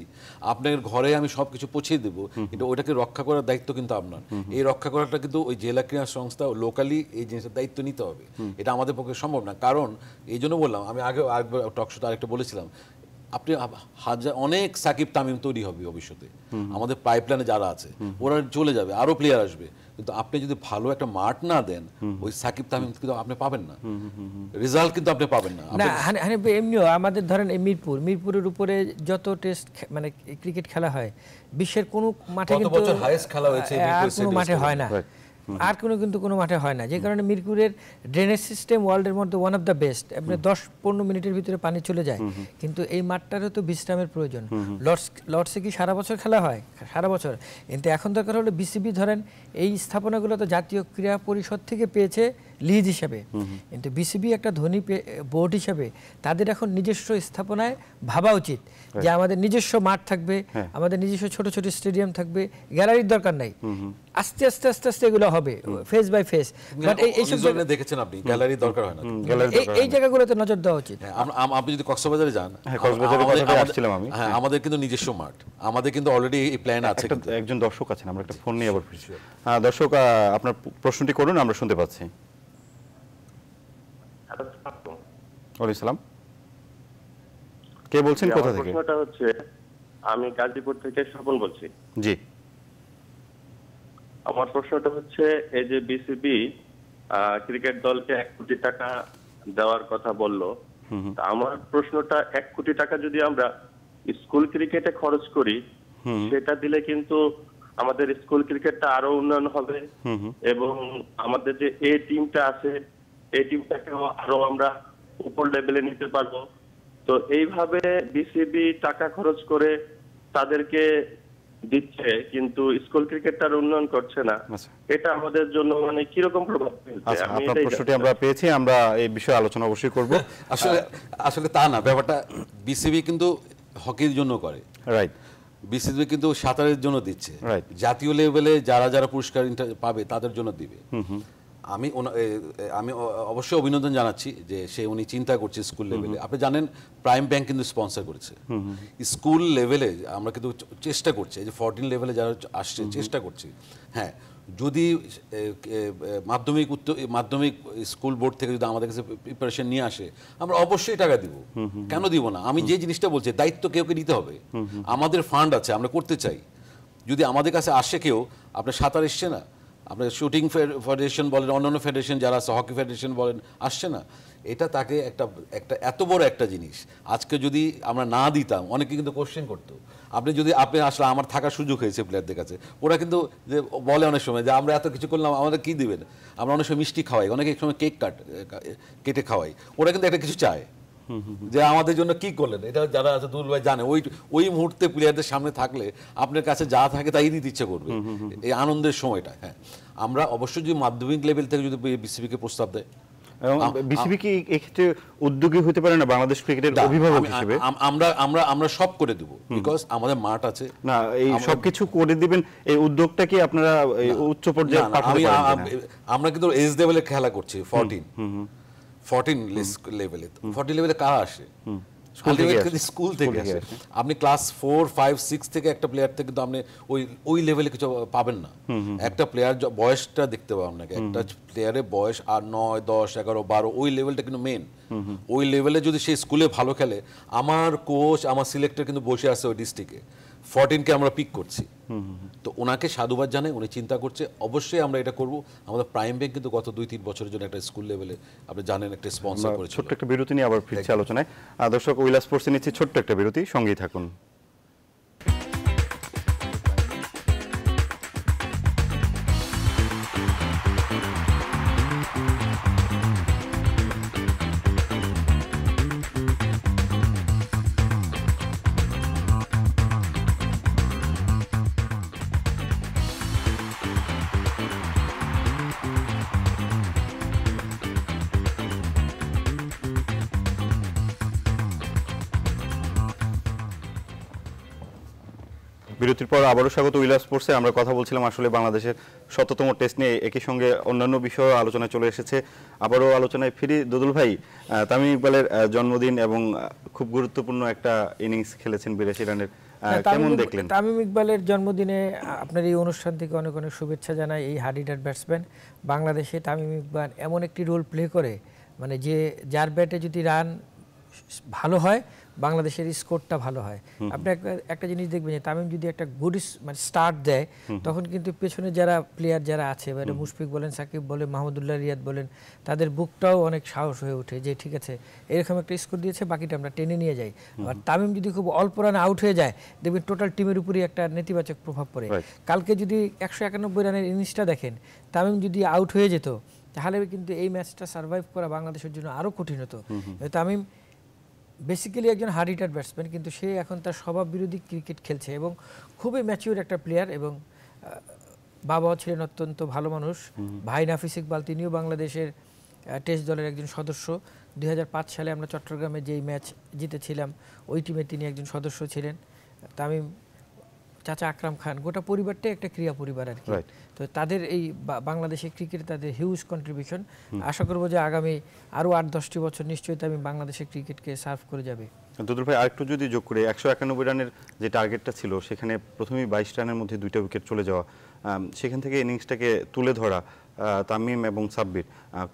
আপনার ঘরে আমি সবকিছু পৌঁছে দেবো, কিন্তু ওইটাকে রক্ষা করার দায়িত্ব কিন্তু আপনার। এই রক্ষা করাটা কিন্তু ওই জেলা ক্রীড়া সংস্থা লোকালি এই জিনিসের দায়িত্ব নিতে হবে। এটা আমাদের পক্ষে সম্ভব না। কারণ এই জন্য বললাম, আমি আগে টক শোতে আরেকটা বলেছিলাম, আপনি অনেক সাকিব তামিম তৈরি হবে ভবিষ্যতে, আমাদের পাইপলাইনে যারা আছে ওরা চলে যাবে, আরো প্লেয়ার আসবে, কিন্তু আপনি যদি ভালো একটা মাঠ না দেন ওই সাকিব তামিম কিন্তু আপনি পাবেন না, রেজাল্ট কিন্তু আপনি পাবেন না। এমনিও আমাদের ধরেন এই মিরপুরের উপরে যত টেস্ট মানে ক্রিকেট খেলা হয় বিশ্বের কোনো মাঠে কিন্তু কোনো মাঠে হয় না, আর কোনো মাঠে হয় না। যে কারণে মিরপুরের ড্রেনেজ সিস্টেম ওয়ার্ল্ডের মধ্যে ওয়ান অফ দ্য বেস্ট। আপনি 10-15 মিনিটের ভিতরে পানি চলে যায়, কিন্তু এই মাঠটারও তো বিশ্রামের প্রয়োজন। লর্ডসে কি সারা বছর খেলা হয়? সারা বছর। কিন্তু এখন দরকার হলো বিসিবি ধরেন এই স্থাপনাগুলো তো জাতীয় ক্রীড়া পরিষদ থেকে পেয়েছে লিজ হিসাবে, কিন্তু বিসিবি একটা ধনী বোর্ড হিসাবে তাদের এখন নিজস্ব স্থাপনায় ভাবা উচিত যে আমাদের নিজস্ব মাঠ থাকবে, আমাদের নিজস্ব ছোট ছোট স্টেডিয়াম থাকবে, গ্যালারির দরকার নাই। আস্তে আস্তে আস্তে আস্তে এগুলো হবে ফেস বাই ফেস। বাট এইসব দেখেছেন আপনি, গ্যালারি দরকার হয় না, এই জায়গাগুলোতে নজর দেওয়া উচিত। আপনি যদি কক্সবাজারে যান, আমাদের কিন্তু নিজস্ব মাঠ, আমাদের কিন্তু অলরেডি এই প্ল্যান আছে। একজন দর্শক আছেন, আমরা একটা ফোন নিয়ে আবার ফিরছি। দর্শক, আপনার প্রশ্নটি করুন, আমরা শুনতে পাচ্ছি। ওয়ালাইকুম সালাম, কে বলছেন, কোথা থেকে? প্রশ্নটা হচ্ছে, আমি গাজীপুর থেকে স্বপন বলছি। জি, আমার প্রশ্নটা হচ্ছে, এই যে বিসিবি ক্রিকেট দলকে 1 কোটি টাকা দেওয়ার কথা বললো, আমার প্রশ্নটা 1 কোটি টাকা যদি আমরা স্কুল ক্রিকেটে খরচ করি, সেটা দিলে কিন্তু আমাদের স্কুল ক্রিকেটটা আরো উন্নয়ন হবে এবং আমাদের যে এ টিমটা আছে এই টিমটাকে আরো আমরা উপর লেভেলে নিতে পারবো। তো এইভাবে বিসিবি টাকা খরচ করে তাদেরকে দিচ্ছে, কিন্তু স্কুল ক্রিকেটটার উন্নয়ন করছে না। এটা আমাদের জন্য মানে কিরকম প্রভাব ফেলছে? আপনার প্রশ্নটি আমরা পেয়েছি, আমরা এই বিষয়ে আলোচনা অবশ্যই করব। আসলে তা না, ব্যাপারটা বিসিবি কিন্তু হকির জন্য করে, রাইট। বিসিবি কিন্তু সাঁতারের জন্য দিচ্ছে, জাতীয় লেভেলে যারা যারা পুরস্কার পাবে তাদের জন্য দিবে। আমি অবশ্যই অভিনন্দন জানাচ্ছি যে উনি চিন্তা করছে স্কুল লেভেলে। আপনি জানেন প্রাইম ব্যাংক কিন্তু স্পন্সর করেছে স্কুল লেভেলে, আমরা কিন্তু চেষ্টা করছি, এই যে 14 লেভেলে যারা আসছে চেষ্টা করছি। হ্যাঁ, যদি মাধ্যমিক স্কুল বোর্ড থেকে যদি আমাদের কাছে প্রিপারেশন নিয়ে আসে, আমরা অবশ্যই টাকা দিব, কেন দিব না? আমি যে জিনিসটা বলছি, দায়িত্ব কেউ নিতে হবে। আমাদের ফান্ড আছে, আমরা করতে চাই। যদি আমাদের কাছে আসে কেউ, আপনার সাঁতার এসছে না, আপনার শুটিং ফেডারেশন বলেন, অন্যান্য ফেডারেশন যারা আছে, হকি ফেডারেশন বলেন, আসছে না, এটা তাকে একটা এত বড় একটা জিনিস আজকে যদি আমরা না দিতাম, অনেকে কিন্তু কোশ্চেন করতো। আপনি আসলে আমার থাকার সুযোগ হয়েছে প্লেয়ারদের কাছে, ওরা কিন্তু যে বলে অনেক সময় যে আমরা এত কিছু করলাম আমাদের কি দিবেন, আমরা অনেক সময় মিষ্টি খাওয়াই, অনেক সময় কেক কেটে খাওয়াই, ওরা কিন্তু একটা কিছু চায় যে আমাদের জন্য কি করলেন। এটা যারা আছে দুল ভাই জানে, ওই মুহূর্তে প্লেয়ারদের সামনে থাকলে আপনার কাছে যা থাকে তাই দিতে ইচ্ছে করবে এই আনন্দের সময়টা। হ্যাঁ, আমরা অবশ্যই যদি মাধ্যমিক লেভেল থেকে যদি বিসিবিকে প্রস্তাব দেয়, এবং বিসিবি কি এক্ষেত্রে উদ্যোগী হতে পারে না বাংলাদেশ ক্রিকেটের অভিভাবক হিসেবে? আমরা সব করে দেব, বিকজ আমাদের মাঠ আছে। না, এই সবকিছু করে দিবেন, এই উদ্যোগটা কি আপনারা উচ্চ পর্যায়ে পাঠাতে পারেন? আমরা কিন্তু এজ লেভেলে খেলা করছি, 14 লেভেলে। 14 লেভেলে কারা আসে? স্কুল থেকে আসে। আপনি ক্লাস 4, 5, 6 থেকে একটা প্লেয়ার থেকে তো আপনি ওই লেভেলে কিছু পাবেন না। একটা প্লেয়ার বয়সটা দেখতে পাবেন না, একটা প্লেয়ারের বয়স আর 9, 10, 11, 12 ওই লেভেলটা কিন্তু মেন। ওই লেভেলে যদি সেই স্কুলে ভালো খেলে, আমার কোচ আমার সিলেক্টর কিন্তু বসে আছে ওই ডিস্ট্রিক্টে, 14কে আমরা পিক করছি, তো ওনাকে সাধুবাদ জানাই, উনি চিন্তা করছে। অবশ্যই আমরা এটা করব। আমাদের প্রাইম ব্যাংক কিন্তু গত 2-3 বছরের জন্য একটা স্কুল লেভেলে আপনি জানেন একটা স্পন্সর করেছে। ছোট্ট একটা বিরতি নিয়ে আবার ফিরছি আলোচনায়। দর্শক, উইলা স্পোর্টসে নিচ্ছি ছোট্ট একটা বিরতি, সঙ্গেই থাকুন। বিরতির পর আবারও স্বাগত উইলা স্পোর্টসে। আমরা কথা বলছিলাম আসলে বাংলাদেশের 100তম টেস্ট নিয়ে, একই সঙ্গে অন্যান্য বিষয় আলোচনায় চলে এসেছে। আবারও আলোচনায় ফিরি। দুদুল ভাই, তামিম ইকবালের জন্মদিন এবং খুব গুরুত্বপূর্ণ একটা ইনিংস খেলেছেন 82 রানের, কেমন দেখলেন? তামিম ইকবালের জন্মদিনে আপনার এই অনুষ্ঠান থেকে অনেক অনেক শুভেচ্ছা জানাই। এই হার্ড হিটার ব্যাটসম্যান বাংলাদেশে তামিম ইকবাল এমন একটি রোল প্লে করে, মানে যে যার ব্যাটে যদি রান ভালো হয় বাংলাদেশের স্কোরটা ভালো হয়। আপনি একটা জিনিস দেখবেন যে তামিম যদি একটা গুড মানে স্টার্ট দেয়, তখন কিন্তু পেছনে যারা প্লেয়ার যারা আছে, মানে মুশফিক বলেন, সাকিব বলেন, মাহমুদুল্লাহ রিয়াদ বলেন, তাদের বুকটাও অনেক সাহস হয়ে ওঠে যে ঠিক আছে এরকম একটা স্কোর দিয়েছে, বাকিটা আমরা টেনে নিয়ে যাই। আর তামিম যদি খুব অল্প রানে আউট হয়ে যায়, দেখবেন টোটাল টিমের উপরই একটা নেতিবাচক প্রভাব পড়ে। কালকে যদি 191 রানের ইনিংসটা দেখেন, তামিম যদি আউট হয়ে যেত তাহলে কিন্তু এই ম্যাচটা সার্ভাইভ করা বাংলাদেশের জন্য আরও কঠিন হতো। তামিম বেসিক্যালি একজন হার্ড হিটার ব্যাটসম্যান, কিন্তু সে এখন তার স্বভাব বিরোধী ক্রিকেট খেলছে এবং খুবই ম্যাচিউর একটা প্লেয়ার। এবং বাবাও ছিলেন অত্যন্ত ভালো মানুষ। ভাই নাফিস ইকবাল, তিনিও বাংলাদেশের টেস্ট দলের একজন সদস্য। 2005 সালে আমরা চট্টগ্রামে যেই ম্যাচ জিতেছিলাম, ওই টিমে তিনি একজন সদস্য ছিলেন। তামিম, চাচা আকরাম খান, গোটা পরিবারটাই একটা ক্রীড়া পরিবার আর কি। তো তাদের এই বাংলাদেশের ক্রিকেটে তাদের হিউজ কন্ট্রিবিউশন। আশা করবো যে আগামী আরও 8-10টি বছর নিশ্চয়ই তামিম বাংলাদেশের ক্রিকেটকে সার্ভ করে যাবে। দুদুল ভাই, আরেকটু যদি যোগ করে 191 রানের যে টার্গেটটা ছিল, সেখানে প্রথমেই 22 রানের মধ্যে 2টা উইকেট চলে যাওয়া, সেখান থেকে ইনিংসটাকে তুলে ধরা তামিম এবং সাব্বির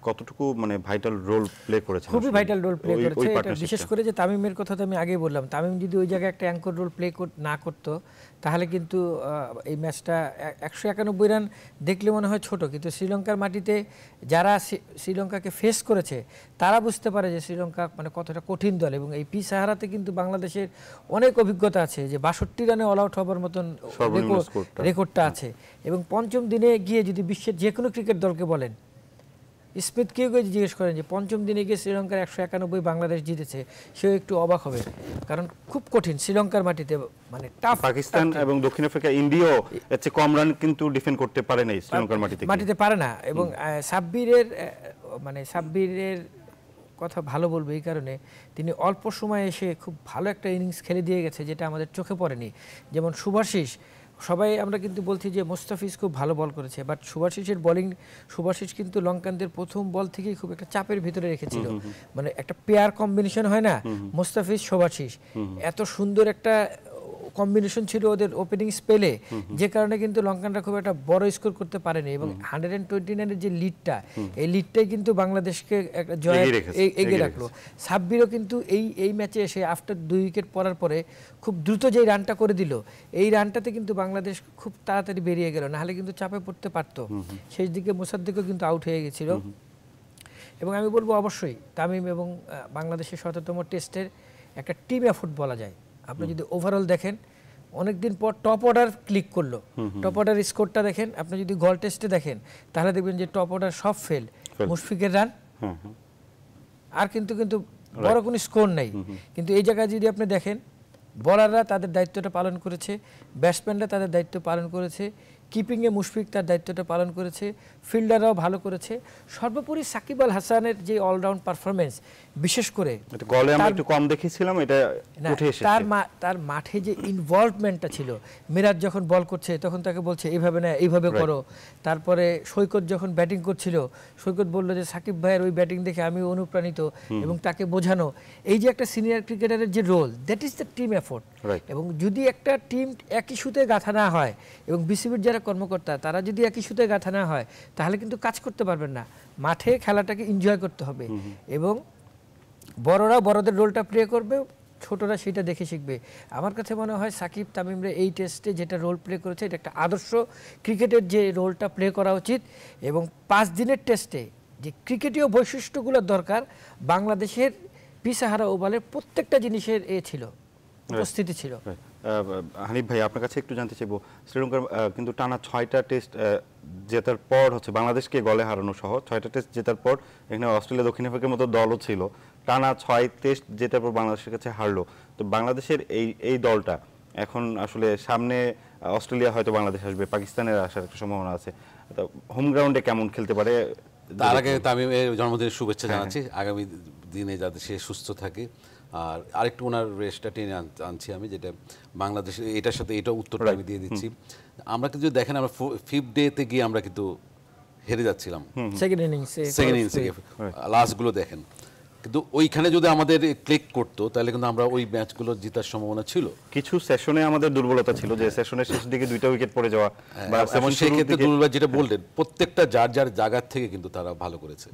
কতটুকু মানে ভাইটাল রোল প্লে করেছে? খুবই ভাইটাল রোল প্লে করেছে। বিশেষ করে যে তামিমের কথা তো আমি আগেই বললাম, তামিম যদি ওই জায়গায় একটা অ্যাঙ্কর রোল প্লে না করতো তাহলে কিন্তু এই ম্যাচটা 191 রান দেখলে মনে হয় ছোট, কিন্তু শ্রীলঙ্কার মাটিতে যারা শ্রীলঙ্কাকে ফেস করেছে তারা বুঝতে পারে যে শ্রীলঙ্কা মানে কতটা কঠিন দল। এবং এই পি সাহারাতে কিন্তু বাংলাদেশের অনেক অভিজ্ঞতা আছে যে 62 রানে অল আউট হবার মতন রেকর্ডটা আছে। এবং পঞ্চম দিনে গিয়ে যদি বিশ্বের যে কোনো ক্রিকেট দলকে বলেন, স্মিথ কেউ জিজ্ঞেস করেন যে পঞ্চম দিনে গিয়ে শ্রীলঙ্কার 191 বাংলাদেশ জিতেছে, সেও একটু অবাক হবে, কারণ খুব কঠিন শ্রীলঙ্কার মাটিতে, মানে টাফ। পাকিস্তান এবং দক্ষিণ আফ্রিকা, ইন্ডিয়াও এর চেয়ে কম রান কিন্তু ডিফেন্ড করতে পারে না শ্রীলঙ্কার মাটিতে পারে না। এবং সাব্বিরের কথা ভালো বলবো এই কারণে, তিনি অল্প সময়ে এসে খুব ভালো একটা ইনিংস খেলে দিয়ে গেছে যেটা আমাদের চোখে পড়েনি। যেমন শুভাশিস, সবাই আমরা কিন্তু বলছি যে মোস্তাফিজ খুব ভালো বল করেছে, বাট শুভাশিসের বোলিং, শুভাশিস কিন্তু লঙ্কানদের প্রথম বল থেকেই খুব একটা চাপের ভিতরে রেখেছিল। মানে একটা পেয়ার কম্বিনেশন হয় না, মোস্তাফিজ শুভাশিস, এত সুন্দর একটা কম্বিনেশন ছিল ওদের ওপেনিং স্পেলে, যে কারণে কিন্তু লঙ্কানরা খুব একটা বড় স্কোর করতে পারেনি। এবং 129-এর যে লিডটা, এই লিডটাই কিন্তু বাংলাদেশকে একটা জয় এগিয়ে রাখলো। সাব্বিরও কিন্তু এই ম্যাচে এসে আফটার 2 উইকেট পড়ার পরে খুব দ্রুত যে রানটা করে দিল, এই রানটাতে কিন্তু বাংলাদেশ খুব তাড়াতাড়ি বেরিয়ে গেল, নাহলে কিন্তু চাপে পড়তে পারতো। শেষ দিকে মোসাদ্দেকও কিন্তু আউট হয়ে গেছিল। এবং আমি বলবো অবশ্যই তামিম এবং বাংলাদেশের 100তম টেস্টের একটা টিম এফোর্ট বলা যায়। আপনি যদি ওভারঅল দেখেন, অনেকদিন পর টপ অর্ডার ক্লিক করলো, টপ অর্ডার স্কোরটা দেখেন, আপনি যদি গল টেস্টে দেখেন তাহলে দেখবেন যে টপ অর্ডার সব ফেল, মুশফিকের রান আর কিন্তু বড় কোনো স্কোর নাই। কিন্তু এই জায়গায় যদি আপনি দেখেন বোলাররা তাদের দায়িত্বটা পালন করেছে, ব্যাটসম্যানরা তাদের দায়িত্ব পালন করেছে, কিপিংয়ে মুশফিক তার দায়িত্বটা পালন করেছে, ফিল্ডাররাও ভালো করেছে। সর্বোপরি সাকিব আল হাসানের যে অলরাউন্ড পারফরমেন্স, বিশেষ করে গলে আমরা একটু কম দেখেছিলাম, এটা উঠে এসেছে। তার মাঠে যে ইনভলভমেন্টটা ছিল, মিরাজ যখন বল করছে তখন তাকে বলছে এইভাবে না এইভাবে করো। তারপরে সৈকত যখন ব্যাটিং করছিল, সৈকত বলল যে সাকিব ভাইয়ের ওই ব্যাটিং দেখে আমি অনুপ্রাণিত, এবং তাকে বোঝানো। এই যে একটা সিনিয়র ক্রিকেটারের যে role, that is the team effort. এবং যদি একটা টিম একই সুতে গাঁথা না হয়, এবং বিসিবির যারা কর্মকর্তা তারা যদি একই সুতে গাঁথা না হয়, তাহলে কিন্তু কাজ করতে পারবেন না। মাঠে খেলাটাকে এনজয় করতে হবে, এবং বড়রা বড়দের রোলটা প্লে করবে, ছোটরা সেটা দেখে শিখবে। আমার কাছে মনে হয় সাকিব তামিমরা এই টেস্টে যেটা রোল প্লে করেছে, এটা একটা আদর্শ ক্রিকেটের যে রোলটা প্লে করা উচিত। এবং 5 দিনের টেস্টে যে ক্রিকেটীয় বৈশিষ্ট্যগুলো দরকার, বাংলাদেশের পিছাহারা ওভালের প্রত্যেকটা জিনিসের ছিল, উপস্থিতি ছিল। হানিফ ভাই, আপনার কাছে একটু জানতে চাইবো, শ্রীলঙ্কার কিন্তু টানা 6টা টেস্ট জেতার পর হচ্ছে বাংলাদেশকে গলে হারানো সহ 6টা টেস্ট জেতার পর, এখানে অস্ট্রেলিয়া দক্ষিণ আফ্রিকার মতো দলও ছিল, টানা 6 টেস্ট জেতার পর বাংলাদেশের কাছে হারলো। তো বাংলাদেশের এই দলটা এখন আসলে সামনে অস্ট্রেলিয়া হয়তো বাংলাদেশ আসবে, পাকিস্তানের আসার একটা সম্ভাবনা আছে, তো হোম গ্রাউন্ডে কেমন খেলতে পারে? তার আগে তামিমের জন্মদিনের শুভেচ্ছা জানাচ্ছি, আগামী দিনে যাতে সে সুস্থ থাকে। আর আরেকটু ওনার রেস্টটা টেনে আনছি আমি, যেটা বাংলাদেশের এটার সাথে এটা উত্তরটা আমি দিয়ে দিচ্ছি। আমরা কিন্তু দেখেন, আমরা 5th ডেতে গিয়ে আমরা কিন্তু হেরে যাচ্ছিলাম সেকেন্ড ইনিংসে, লাস্টগুলো দেখেন। কিন্তু ওইখানে যদি আমাদের ক্লিক করতো তাহলে কিন্তু আমরা ওই ম্যাচগুলো জেতার সম্ভাবনা ছিল। কিছু সেশনে আমাদের দুর্বলতা ছিল, যে সেশনের শেষ দিকে 2টা উইকেট পড়ে যাওয়া, বা সেই ক্ষেত্রে দুর্বলতা যেটা বললেন, প্রত্যেকটা যার যার জায়গার থেকে কিন্তু তারা ভালো করেছে।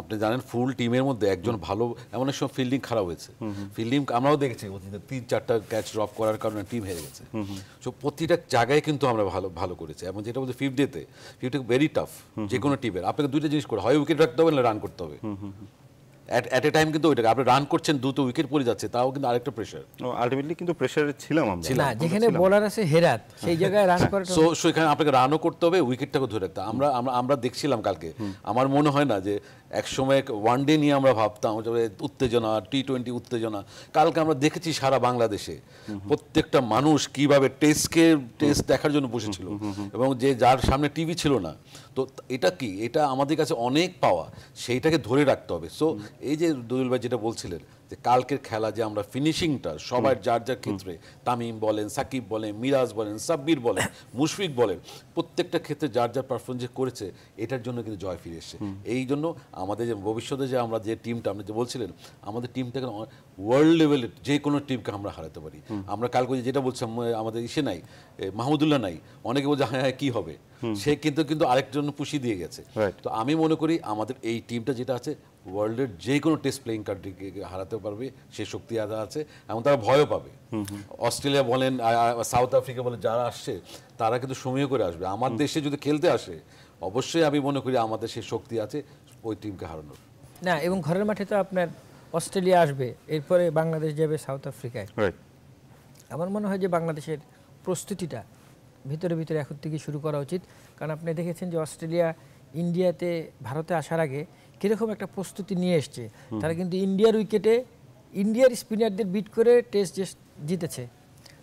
আপনি জানেন ফুল টিমের মধ্যে একজন ভালো, এমন এক সময় ফিল্ডিং খারাপ হয়েছে, ফিল্ডিং আমরাও দেখেছি 3-4টা ক্যাচ ড্রপ করার কারণে টিম হেরে গেছে। সো প্রতিটা জায়গায় কিন্তু আমরা ভালো করেছি। এবং যেটা বলতে 5th ডেতে ভেরি টাফ যে কোনো টিমের, আপনাকে 2টা জিনিস করে, হয় উইকেট রাখতে হবে না রান করতে হবে। এট এ টাইম কিন্তু ওইটাকে আপনি রান করছেন, দ্রুত উইকেট পড়ে যাচ্ছে, তাও কিন্তু আরেকটা প্রেশার। আলটিমেটলি কিন্তু প্রেশারে ছিলাম আমরা, না যেখানে বোলার আছে হেরাত, সেই জায়গায় রান করে, সো সেখানে আপনাকে রানও করতে হবে, উইকেটটাকে ধরে রাখতে। আমরা দেখছিলাম কালকে, আমার মনে হয় না যে একসময় ওয়ানডে নিয়ে আমরা ভাবতাম উত্তেজনা, T20 উত্তেজনা, কালকে আমরা দেখেছি সারা বাংলাদেশে প্রত্যেকটা মানুষ কিভাবে টেস্ট দেখার জন্য বসেছিল, এবং যে যার সামনে টিভি ছিল না। তো এটা কি, এটা আমাদের কাছে অনেক পাওয়া, সেইটাকে ধরে রাখতে হবে। সো এই যে দলিল ভাই যেটা বলছিলেন, যে কালকের খেলা যে আমরা ফিনিশিংটা সবার যার যার ক্ষেত্রে, তামিম বলেন, সাকিব বলেন, মিরাজ বলেন, সাব্বির বলেন, মুশফিক বলেন, প্রত্যেকটা ক্ষেত্রে যার যার পারফরমেন্স করেছে, এটার জন্য কিন্তু জয় ফিরে এসছে। এই জন্য আমাদের যে ভবিষ্যতে যে আমরা যে টিমটা, আপনি যে বলছিলেন, আমাদের টিমটাকে ওয়ার্ল্ড লেভেলে যে কোনো টিমকে আমরা হারাতে পারি। আমরা কালকে যেটা বলছিলাম, আমাদের ইসে নাই, মাহমুদুল্লাহ নাই, অনেকে বলছে হ্যাঁ হ্যাঁ কী হবে, সে কিন্তু আরেকজন পুষি দিয়ে গেছে। তো আমি মনে করি আমাদের এই টিমটা যেটা আছে, ওয়ার্ল্ডের যে কোনো টেস্ট প্লেয়িং কান্ট্রিকে হারাতে পারবে, সে শক্তি আদা আছে, এবং তারা ভয়ও পাবে। অস্ট্রেলিয়া বলেন, সাউথ আফ্রিকা বলেন, যারা আসছে তারা কিন্তু সময় করে আসবে। আমার দেশে যদি খেলতে আসে, অবশ্যই আমি মনে করি আমাদের সেই শক্তি আছে ওই টিমকে হারানোর। না, এবং ঘরের মাঠে তো আপনার অস্ট্রেলিয়া আসবে, এরপরে বাংলাদেশ যাবে সাউথ আফ্রিকায়। আমার মনে হয় যে বাংলাদেশের প্রস্তুতিটা ভিতরে ভিতরে এখন থেকে শুরু করা উচিত। কারণ আপনি দেখেছেন যে অস্ট্রেলিয়া ইন্ডিয়াতে, ভারতে আসার আগে কীরকম একটা প্রস্তুতি নিয়ে এসছে। তারা কিন্তু ইন্ডিয়ার উইকেটে ইন্ডিয়ার স্পিনারদের বিট করে টেস্ট জিতেছে।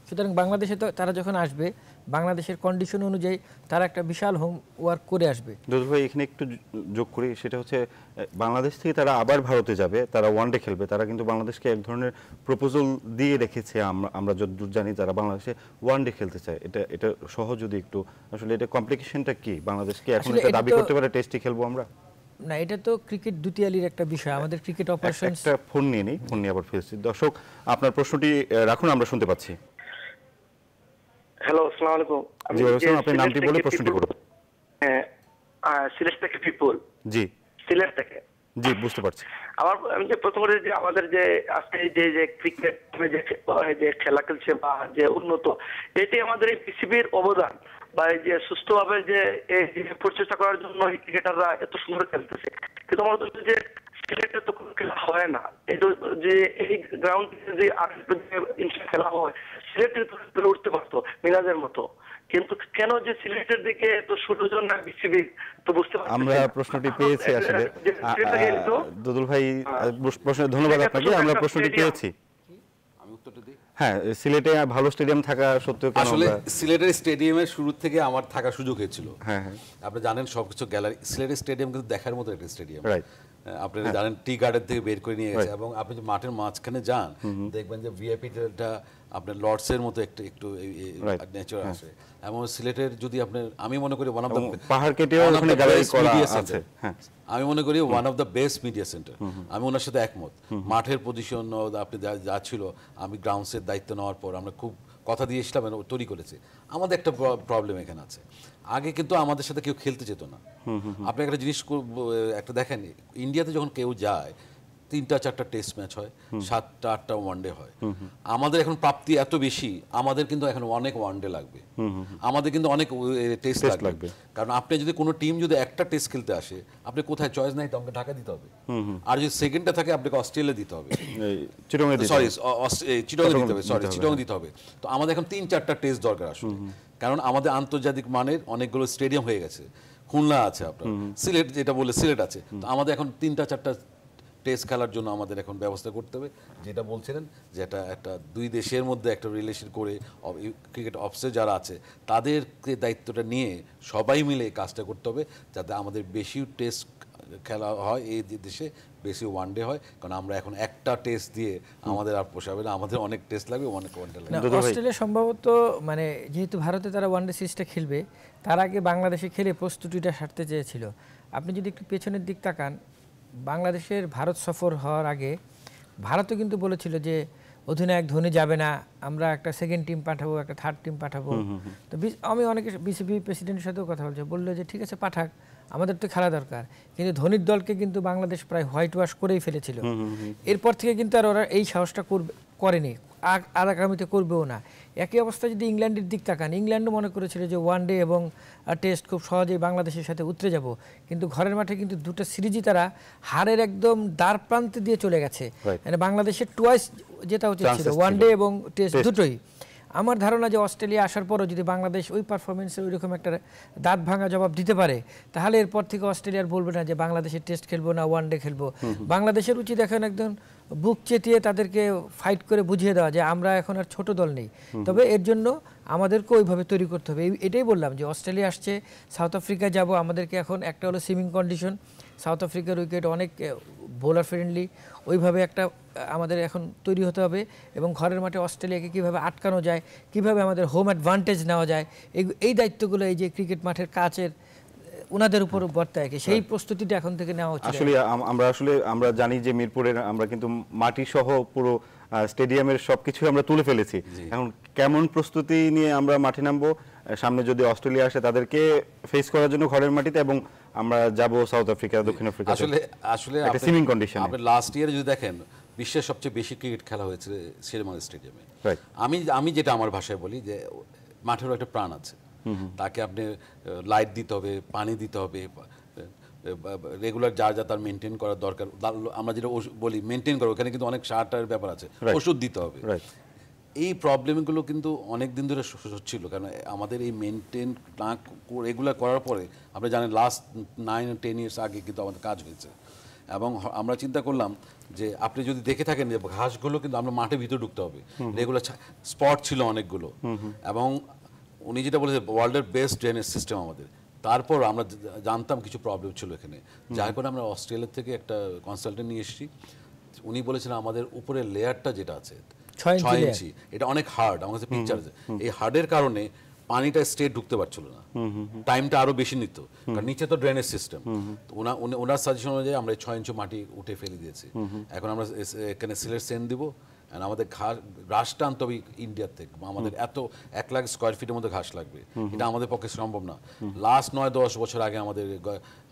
সুতরাং বাংলাদেশে তো তারা যখন আসবে, বাংলাদেশের কন্ডিশন অনুযায়ী তারা একটা বিশাল হোম ওয়ার্ক করে আসবে। দুদুল ভাই, এখানে একটু যোগ করি, সেটা হচ্ছে বাংলাদেশ থেকে তারা আবার ভারতে যাবে, তারা ওয়ানডে খেলবে। তারা কিন্তু বাংলাদেশকে এক ধরনের প্রপোজাল দিয়ে রেখেছে, আমরা যতদূর জানি তারা বাংলাদেশে ওয়ানডে খেলতে চায়। এটা সহজ যদি একটু, আসলে এটা কমপ্লিকেশনটা কি? বাংলাদেশকে এখন এটা দাবি করতে পারে টেস্টে খেলবো আমরা? না, এটা তো ক্রিকেট দুতিয়ালির একটা বিষয়, আমাদের ক্রিকেট অপারেশন। একটা ফোন নিয়ে নেই, ফোন নিয়ে আবার ফিরছি। দর্শক, আপনার প্রশ্নটি রাখুন, আমরা শুনতে পাচ্ছি। হ্যালো, আসসালামু আলাইকুম। জি, আপনার নামটি বলে প্রশ্নটি করুন। হ্যাঁ, সিলেট থেকে পিপল। জি, সিলেট থেকে। জি, বুঝতে পারছি। আমি যে প্রথমে যে আমাদের যে আজকে যে ক্রিকেট যে খেলা খেলছে বা যে উন্নত, এটাই আমাদের এই পৃথিবীর অবদান, বা এই যে সুস্থভাবে যে এই প্রচেষ্টা করার জন্য ক্রিকেটাররা এত সুন্দর খেলতেছে। কিন্তু আমাদের যে সিলেটে তো কোনো খেলা হয় না, যে এই গ্রাউন্ড যে খেলা হয় সিলেটে তো উঠতে পারতো মিরাজের মতো, কিন্তু কেন যে সিলেটের দিকে এত সুযোজন না বিসিবি তো বুঝতে পারছি। আমরা প্রশ্নটি পেয়েছি আসলে দুদুল ভাই, প্রশ্নের ধন্যবাদ আপনাকে, আমরা প্রশ্নটি পেয়েছি। আমি উত্তরটা দিই। হ্যাঁ, সিলেটে ভালো স্টেডিয়াম থাকা সত্ত্বেও কেন আসলে আমরা সিলেটের স্টেডিয়ামের শুরু থেকে আমার থাকার সুযোগ হয়েছিল। হ্যাঁ হ্যাঁ আপনি জানেন সবকিছু গ্যালারি, সিলেটের স্টেডিয়াম কিন্তু দেখার মতো একটা স্টেডিয়াম। রাইট। আপনারা জানেন টি গার্ডেন থেকে বের করে নিয়ে গেছে, এবং আপনি যে মাঠের মাঝখানে যান দেখবেন যে ভিআইপিটা আপনার লর্ডসের মতো একটু নেচার আছে। এবং সিলেটের যদি আপনার, আমি মনে করি ওয়ান অফ দ্য পাহাড় কেটেও ওখানে গ্যালারি করা আছে। হ্যাঁ, আমি মনে করি one of the best media centre. আমি ওনার সাথে একমত। মাঠের পজিশন আপনি যা ছিল, আমি গ্রাউন্ডসের দায়িত্ব নেওয়ার পর আমরা খুব কথা দিয়েছিলাম, তৈরি করেছি। আমাদের একটা প্রবলেম এখানে আছে, আগে কিন্তু আমাদের সাথে কেউ খেলতে যেত না। আপনি একটা জিনিস একটা দেখেন, ইন্ডিয়াতে যখন কেউ যায় 3-4টা টেস্ট ম্যাচ হয়, 7-8টা ওয়ানডে হয়। আমাদের এখন প্রাপ্তি এত বেশি, আমাদের কিন্তু এখন অনেক ওয়ানডে লাগবে, আমাদের কিন্তু অনেক টেস্ট লাগবে। কারণ আপনি যদি কোনো টিম যদি একটা টেস্ট খেলতে আসে, আপনি কোথায় চয়েস নাই, তো আমাকে ঢাকা দিতে হবে। আর যদি সেকেন্ডটা থাকে আপনাকে অস্ট্রেলিয়া দিতে হবে, চিটং দিতে হবে। তো আমাদের এখন 3-4টা টেস্ট দরকার আসলে, কারণ আমাদের আন্তর্জাতিক মানের অনেকগুলো স্টেডিয়াম হয়ে গেছে। খুলনা আছে, আপনার সিলেট যেটা বলে সিলেট আছে, তো আমাদের এখন 3-4টা টেস্ট খেলার জন্য আমাদের এখন ব্যবস্থা করতে হবে। যেটা বলছিলেন যে একটা দুই দেশের মধ্যে একটা রিলেশন করে ক্রিকেট অফিসে যারা আছে তাদেরকে দায়িত্বটা নিয়ে সবাই মিলে কাজটা করতে হবে, যাতে আমাদের বেশি টেস্ট খেলা হয় এই দেশে, বেশি ওয়ানডে হয়। কারণ আমরা এখন একটা টেস্ট দিয়ে আমাদের আর পোষাবে না, আমাদের অনেক টেস্ট লাগবে, অনেক ওয়ানডে লাগবে। অস্ট্রেলিয়া সম্ভবত মানে যেহেতু ভারতে তারা ওয়ানডে সিরিজটা খেলবে, তার আগে বাংলাদেশে খেলে প্রস্তুতিটা সারতে চেয়েছিল। আপনি যদি একটু পেছনের দিক তাকান, বাংলাদেশের ভারত সফর হওয়ার আগে ভারতও কিন্তু বলেছিল যে অধিনায়ক ধোনি যাবে না, আমরা একটা সেকেন্ড টিম পাঠাবো, একটা থার্ড টিম পাঠাবো। তো আমি অনেকে বিসিবি প্রেসিডেন্টের সাথেও কথা বললো যে ঠিক আছে পাঠাক, আমাদের তো খেলা দরকার। কিন্তু ধোনির দলকে কিন্তু বাংলাদেশ প্রায় হোয়াইট ওয়াশ করেই ফেলেছিল। এরপর থেকে কিন্তু আর ওরা এই সাহসটা করেনি, আর আগামীতে করবেও না। একই অবস্থা যদি ইংল্যান্ডের দিক তাকান, ইংল্যান্ডও মনে করেছিল যে ওয়ানডে এবং টেস্ট খুব সহজেই বাংলাদেশের সাথে উতরে যাব, কিন্তু ঘরের মাঠে কিন্তু দুটো সিরিজই তারা হারের একদম দ্বার প্রান্তে দিয়ে চলে গেছে। মানে বাংলাদেশের টুয়াইস যেটা উচিত ছিল, ওয়ানডে এবং টেস্ট দুটোই। আমার ধারণা যে অস্ট্রেলিয়া আসার পরও যদি বাংলাদেশ ওই পারফরমেন্সে ওই রকম একটা দাঁত ভাঙা জবাব দিতে পারে, তাহলে এরপর থেকে অস্ট্রেলিয়ার বলবে না যে বাংলাদেশের টেস্ট খেলবো না ওয়ানডে খেলবো। বাংলাদেশের উচিত এখন একদম বুক চেতিয়ে তাদেরকে ফাইট করে বুঝিয়ে দেওয়া যে আমরা এখন আর ছোট দল নেই, তবে এর জন্য আমাদেরকে ওইভাবে তৈরি করতে হবে। এটাই বললাম যে অস্ট্রেলিয়া আসছে, সাউথ আফ্রিকা যাব, আমাদেরকে এখন একটা হলো সুইমিং কন্ডিশন, সাউথ আফ্রিকার উইকেট অনেক বোলার ফ্রেন্ডলি, ওইভাবে একটা আমাদের এখন তৈরি হতে হবে। এবং ঘরের মাঠে অস্ট্রেলিয়াকে কীভাবে আটকানো যায়, কিভাবে আমাদের হোম অ্যাডভান্টেজ নেওয়া যায়, এই দায়িত্বগুলো এই যে ক্রিকেট মাঠের কাচের ওনাদের উপর বর্তায়, সেই প্রস্তুতিটা এখন থেকে নেওয়া হচ্ছে। আসলে আমরা জানি যে মিরপুরের আমরা কিন্তু মাটি সহ পুরো স্টেডিয়ামের সবকিছু আমরা তুলে ফেলেছি। এখন কেমন প্রস্তুতি নিয়ে আমরা মাঠে নামবো, সামনে যদি অস্ট্রেলিয়া আসে তাদেরকে ফেস করার জন্য ঘরের মাটিতে, এবং আমরা যাব সাউথ আফ্রিকা, দক্ষিণ আফ্রিকা, আসলে একটা সুইমিং কন্ডিশন। আপনি লাস্ট ইয়ারে যদি দেখেন, বিশ্বের সবচেয়ে বেশি ক্রিকেট খেলা হয়েছে শেরেবাংলা স্টেডিয়ামে। আমি যেটা আমার ভাষায় বলি যে মাঠেরও একটা প্রাণ আছে, তাকে আপনি লাইট দিতে হবে, পানি দিতে হবে, রেগুলার যা তার মেনটেন করার দরকার। আমরা যেটা বলি মেনটেন করো, ওখানে কিন্তু অনেক সারটার ব্যাপার আছে, ওষুধ দিতে হবে। এই প্রবলেমগুলো কিন্তু অনেক দিন ধরে হচ্ছিল, কারণ আমাদের এই মেনটেন না রেগুলার করার পরে আপনি জানেন লাস্ট 9-10 ইয়ার্স আগে কিন্তু আমাদের কাজ হয়েছে। এবং আমরা চিন্তা করলাম যে আপনি যদি দেখে থাকেন যে ঘাসগুলো কিন্তু আমরা মাঠের ভিতরে ঢুকতে হবে, রেগুলার স্পট ছিল অনেকগুলো। এবং উনি যেটা বলেছে ওয়ার্ল্ডের বেস্ট ড্রেনেজ সিস্টেম আমাদের, তারপর আমরা জানতাম কিছু প্রবলেম ছিল এখানে, যার কারণে আমরা অস্ট্রেলিয়া থেকে একটা কনসালটেন্ট নিয়ে এসেছি। উনি বলেছিলেন আমাদের উপরের লেয়ারটা যেটা আছে 6 ইঞ্চি, এটা অনেক হার্ড, আমার কাছে পিকচার আছে, এই হার্ডের কারণে পানিটা স্ট্রেট ঢুকতে পারছিল না, টাইমটা আরো বেশি নিত, কারণ নিচে তো ড্রেনেজ সিস্টেম। ওনার সাজেশন অনুযায়ী আমরা 6 ইঞ্চি মাটি উঠে ফেলে দিয়েছি। এখন আমরা এখানে সিলেট সেন্ড দিব, আমাদের ঘাসটা আনতে হবে ইন্ডিয়ার থেকে, আমাদের এত 1 লাখ স্কোয়ার ফিটের মধ্যে ঘাস লাগবে, এটা আমাদের পক্ষে সম্ভব না। লাস্ট 9-10 বছর আগে আমাদের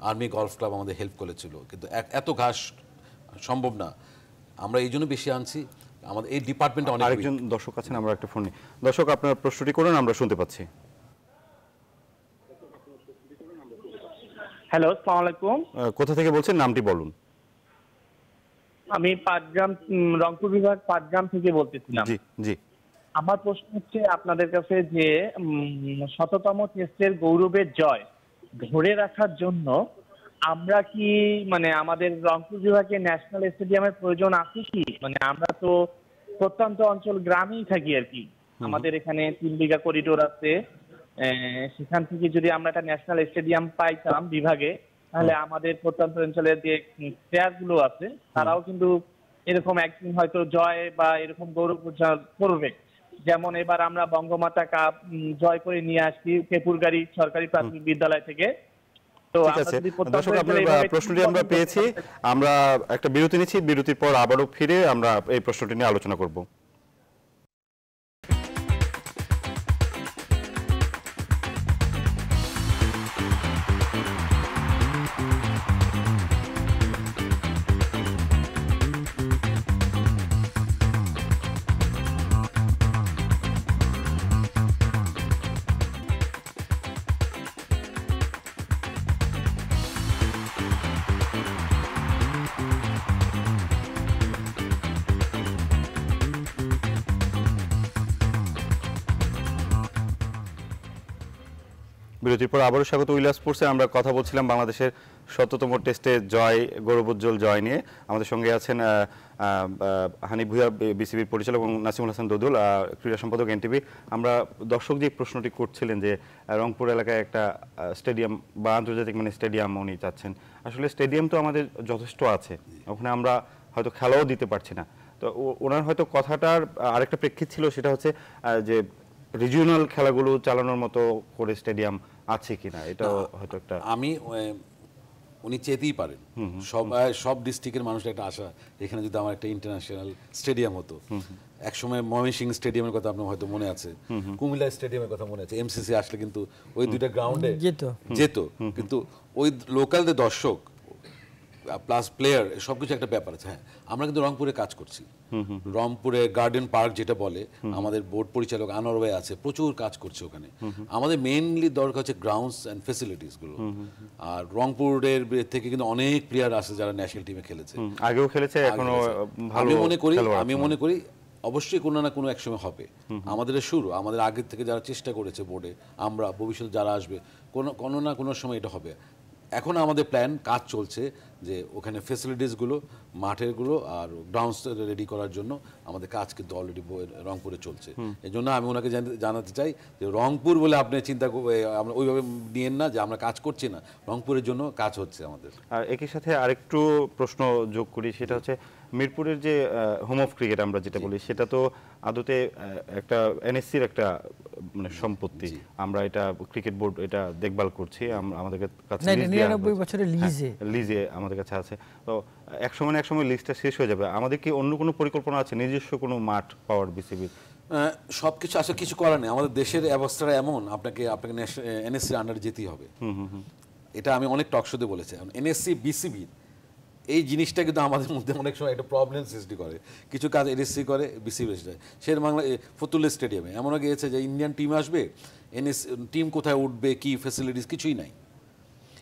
আর্মি গলফ ক্লাব আমাদের হেল্প করেছিল, কিন্তু এত ঘাস সম্ভব না, আমরা এই জন্য বেশি আনছি। আমাদের এই ডিপার্টমেন্টে অনেক। আরেকজন দর্শক আছেন, আমরা একটা ফোন নিই। দর্শক, আপনার প্রশ্নটি করুন, আমরা শুনতে পাচ্ছি। হ্যালো, আসসালামু আলাইকুম। কোথা থেকে বলছেন, নামটি বলুন। আমি পাটগ্রাম রংপুর বিভাগ পাটগ্রাম থেকে বলতেছিলাম। জি জি। আমার প্রশ্ন হচ্ছে আপনাদের কাছে যে ১৭তম টেস্টের গৌরবের জয় ধরে রাখার জন্য আমরা কি মানে আমাদের রংপুর বিভাগে ন্যাশনাল স্টেডিয়ামের প্রয়োজন আছে কি? মানে আমরা তো প্রত্যন্ত অঞ্চল গ্রামেই থাকি আর কি। আমাদের এখানে ৩ বিঘা করিডোর আছে, সেখান থেকে যদি আমরা একটা ন্যাশনাল স্টেডিয়াম পাইতাম বিভাগে, তাহলে আমাদের প্রত্যন্ত অঞ্চলের যে প্লেয়ার গুলো আছে তারাও কিন্তু এরকম একদিন হয়তো জয় বা এরকম গৌরব করবে। যেমন এবার আমরা বঙ্গমাতা কাপ জয় করে নিয়ে আসছি কেপুরগাড়ি সরকারি প্রাথমিক বিদ্যালয় থেকে। তো ঠিক আছে দর্শক, আপনার প্রশ্নটি আমরা পেয়েছি। আমরা একটা বিরতি নিচ্ছি, বিরতির পর আবারও ফিরে আমরা এই প্রশ্নটি নিয়ে আলোচনা করব। বিরতির পর আবারও স্বাগত উইলা স্পোর্টসে। আমরা কথা বলছিলাম বাংলাদেশের ১৭তম টেস্টে জয়, গৌরবোজ্জ্বল জয় নিয়ে। আমাদের সঙ্গে আছেন হানিফ ভূঁইয়া বিসিবির পরিচালক এবং নাসিমুল হাসান দোদুল ক্রীড়া সম্পাদক এনটিভি। আমরা দর্শক যে প্রশ্নটি করছিলেন যে রংপুর এলাকায় একটা স্টেডিয়াম বা আন্তর্জাতিক মানে স্টেডিয়াম উনি চাচ্ছেন, আসলে স্টেডিয়াম তো আমাদের যথেষ্ট আছে, ওখানে আমরা হয়তো খেলাও দিতে পারছি না। তো ওনার হয়তো কথাটার আরেকটা প্রেক্ষিত ছিল, সেটা হচ্ছে যে রিজিওনাল খেলাগুলো চালানোর মতো করে স্টেডিয়াম আছে কিনা, এটা হয়তো একটা উনি চেতেই পারেন। সব ডিস্ট্রিক্টের মানুষের একটা আশা এখানে যদি আমার একটা ইন্টারন্যাশনাল স্টেডিয়াম হতো। একসময় ময়মনসিংহ স্টেডিয়ামের কথা আপনার হয়তো মনে আছে, কুমিল্লা স্টেডিয়ামের কথা মনে আছে। এমসিসি আসলে কিন্তু ওই দুইটা গ্রাউন্ডে যেত, কিন্তু ওই লোকালদের দর্শক প্লাস প্লেয়ার সবকিছু একটা ব্যাপার আছে। হ্যাঁ, আমরা কিন্তু রংপুরে কাজ করছি। রংপুরে গার্ডেন পার্ক যেটা বলে, আমাদের বোর্ড পরিচালক আনোয়ার ভাই আছে, প্রচুর কাজ করছে ওখানে। আমাদের মেইনলি দরকার হচ্ছে গ্রাউন্ডস অ্যান্ড ফেসিলিটিস গুলো। আর রংপুরের থেকে কিন্তু অনেক প্লেয়ার আছে যারা ন্যাশনাল টিমে খেলেছে, আগেও খেলেছে, এখনো ভালো। আমি মনে করি অবশ্যই কোনো না কোনো একসময় হবে। আমাদের শুরু, আমাদের আগের থেকে যারা চেষ্টা করেছে বোর্ডে, আমরা ভবিষ্যতে যারা আসবে, কোনো না কোনো সময় এটা হবে। এখন আমাদের প্ল্যান, কাজ চলছে যে ওখানে ফেসিলিটিসগুলো, মাঠেরগুলো আর গ্রাউন্ডস রেডি করার জন্য আমাদের কাজ কিন্তু অলরেডি রংপুরে চলছে। এই জন্য আমি ওনাকে জানাতে চাই যে রংপুর বলে আপনি চিন্তা আমরা ওইভাবে নিয়েন না যে আমরা কাজ করছি না, রংপুরের জন্য কাজ হচ্ছে আমাদের। আর একই সাথে আরেকটু প্রশ্ন যোগ করি, সেটা হচ্ছে মিরপুরের যে হোম অফ ক্রিকেট আমরা যেটা বলি, সেটা তো আদতে একটা এনএসসির একটা মানে সম্পত্তি। আমরা এটা ক্রিকেট বোর্ড এটা দেখভাল করছি, আমাদের কাছে 99 বছরের লিজে আমাদের কাছে আছে। তো এক সময় লিস্টটা শেষ হয়ে যাবে, আমাদের কি অন্য কোনো পরিকল্পনা আছে নিজস্ব কোনো মাঠ পাওয়ার বিসিবির? সবকিছু আসলে কিছু করার নেই, আমাদের দেশের অবস্থাটা এমন, আপনাকে এনএসসি আন্ডারে যেতেই হবে। এটা আমি অনেক টক শোতে বলেছি। এনএসসি বিসিবির এই জিনিসটা কিন্তু আমাদের মধ্যে অনেক সময় একটা প্রবলেম সৃষ্টি করে। কিছু কাজ এনএসসি করে, বিসিবি যায়। শের বাংলা ফতুল্লা স্টেডিয়ামে এমনও গিয়েছে যে ইন্ডিয়ান টিম আসবে, টিম কোথায় উঠবে, কি ফ্যাসিলিটিস কিছুই নাই।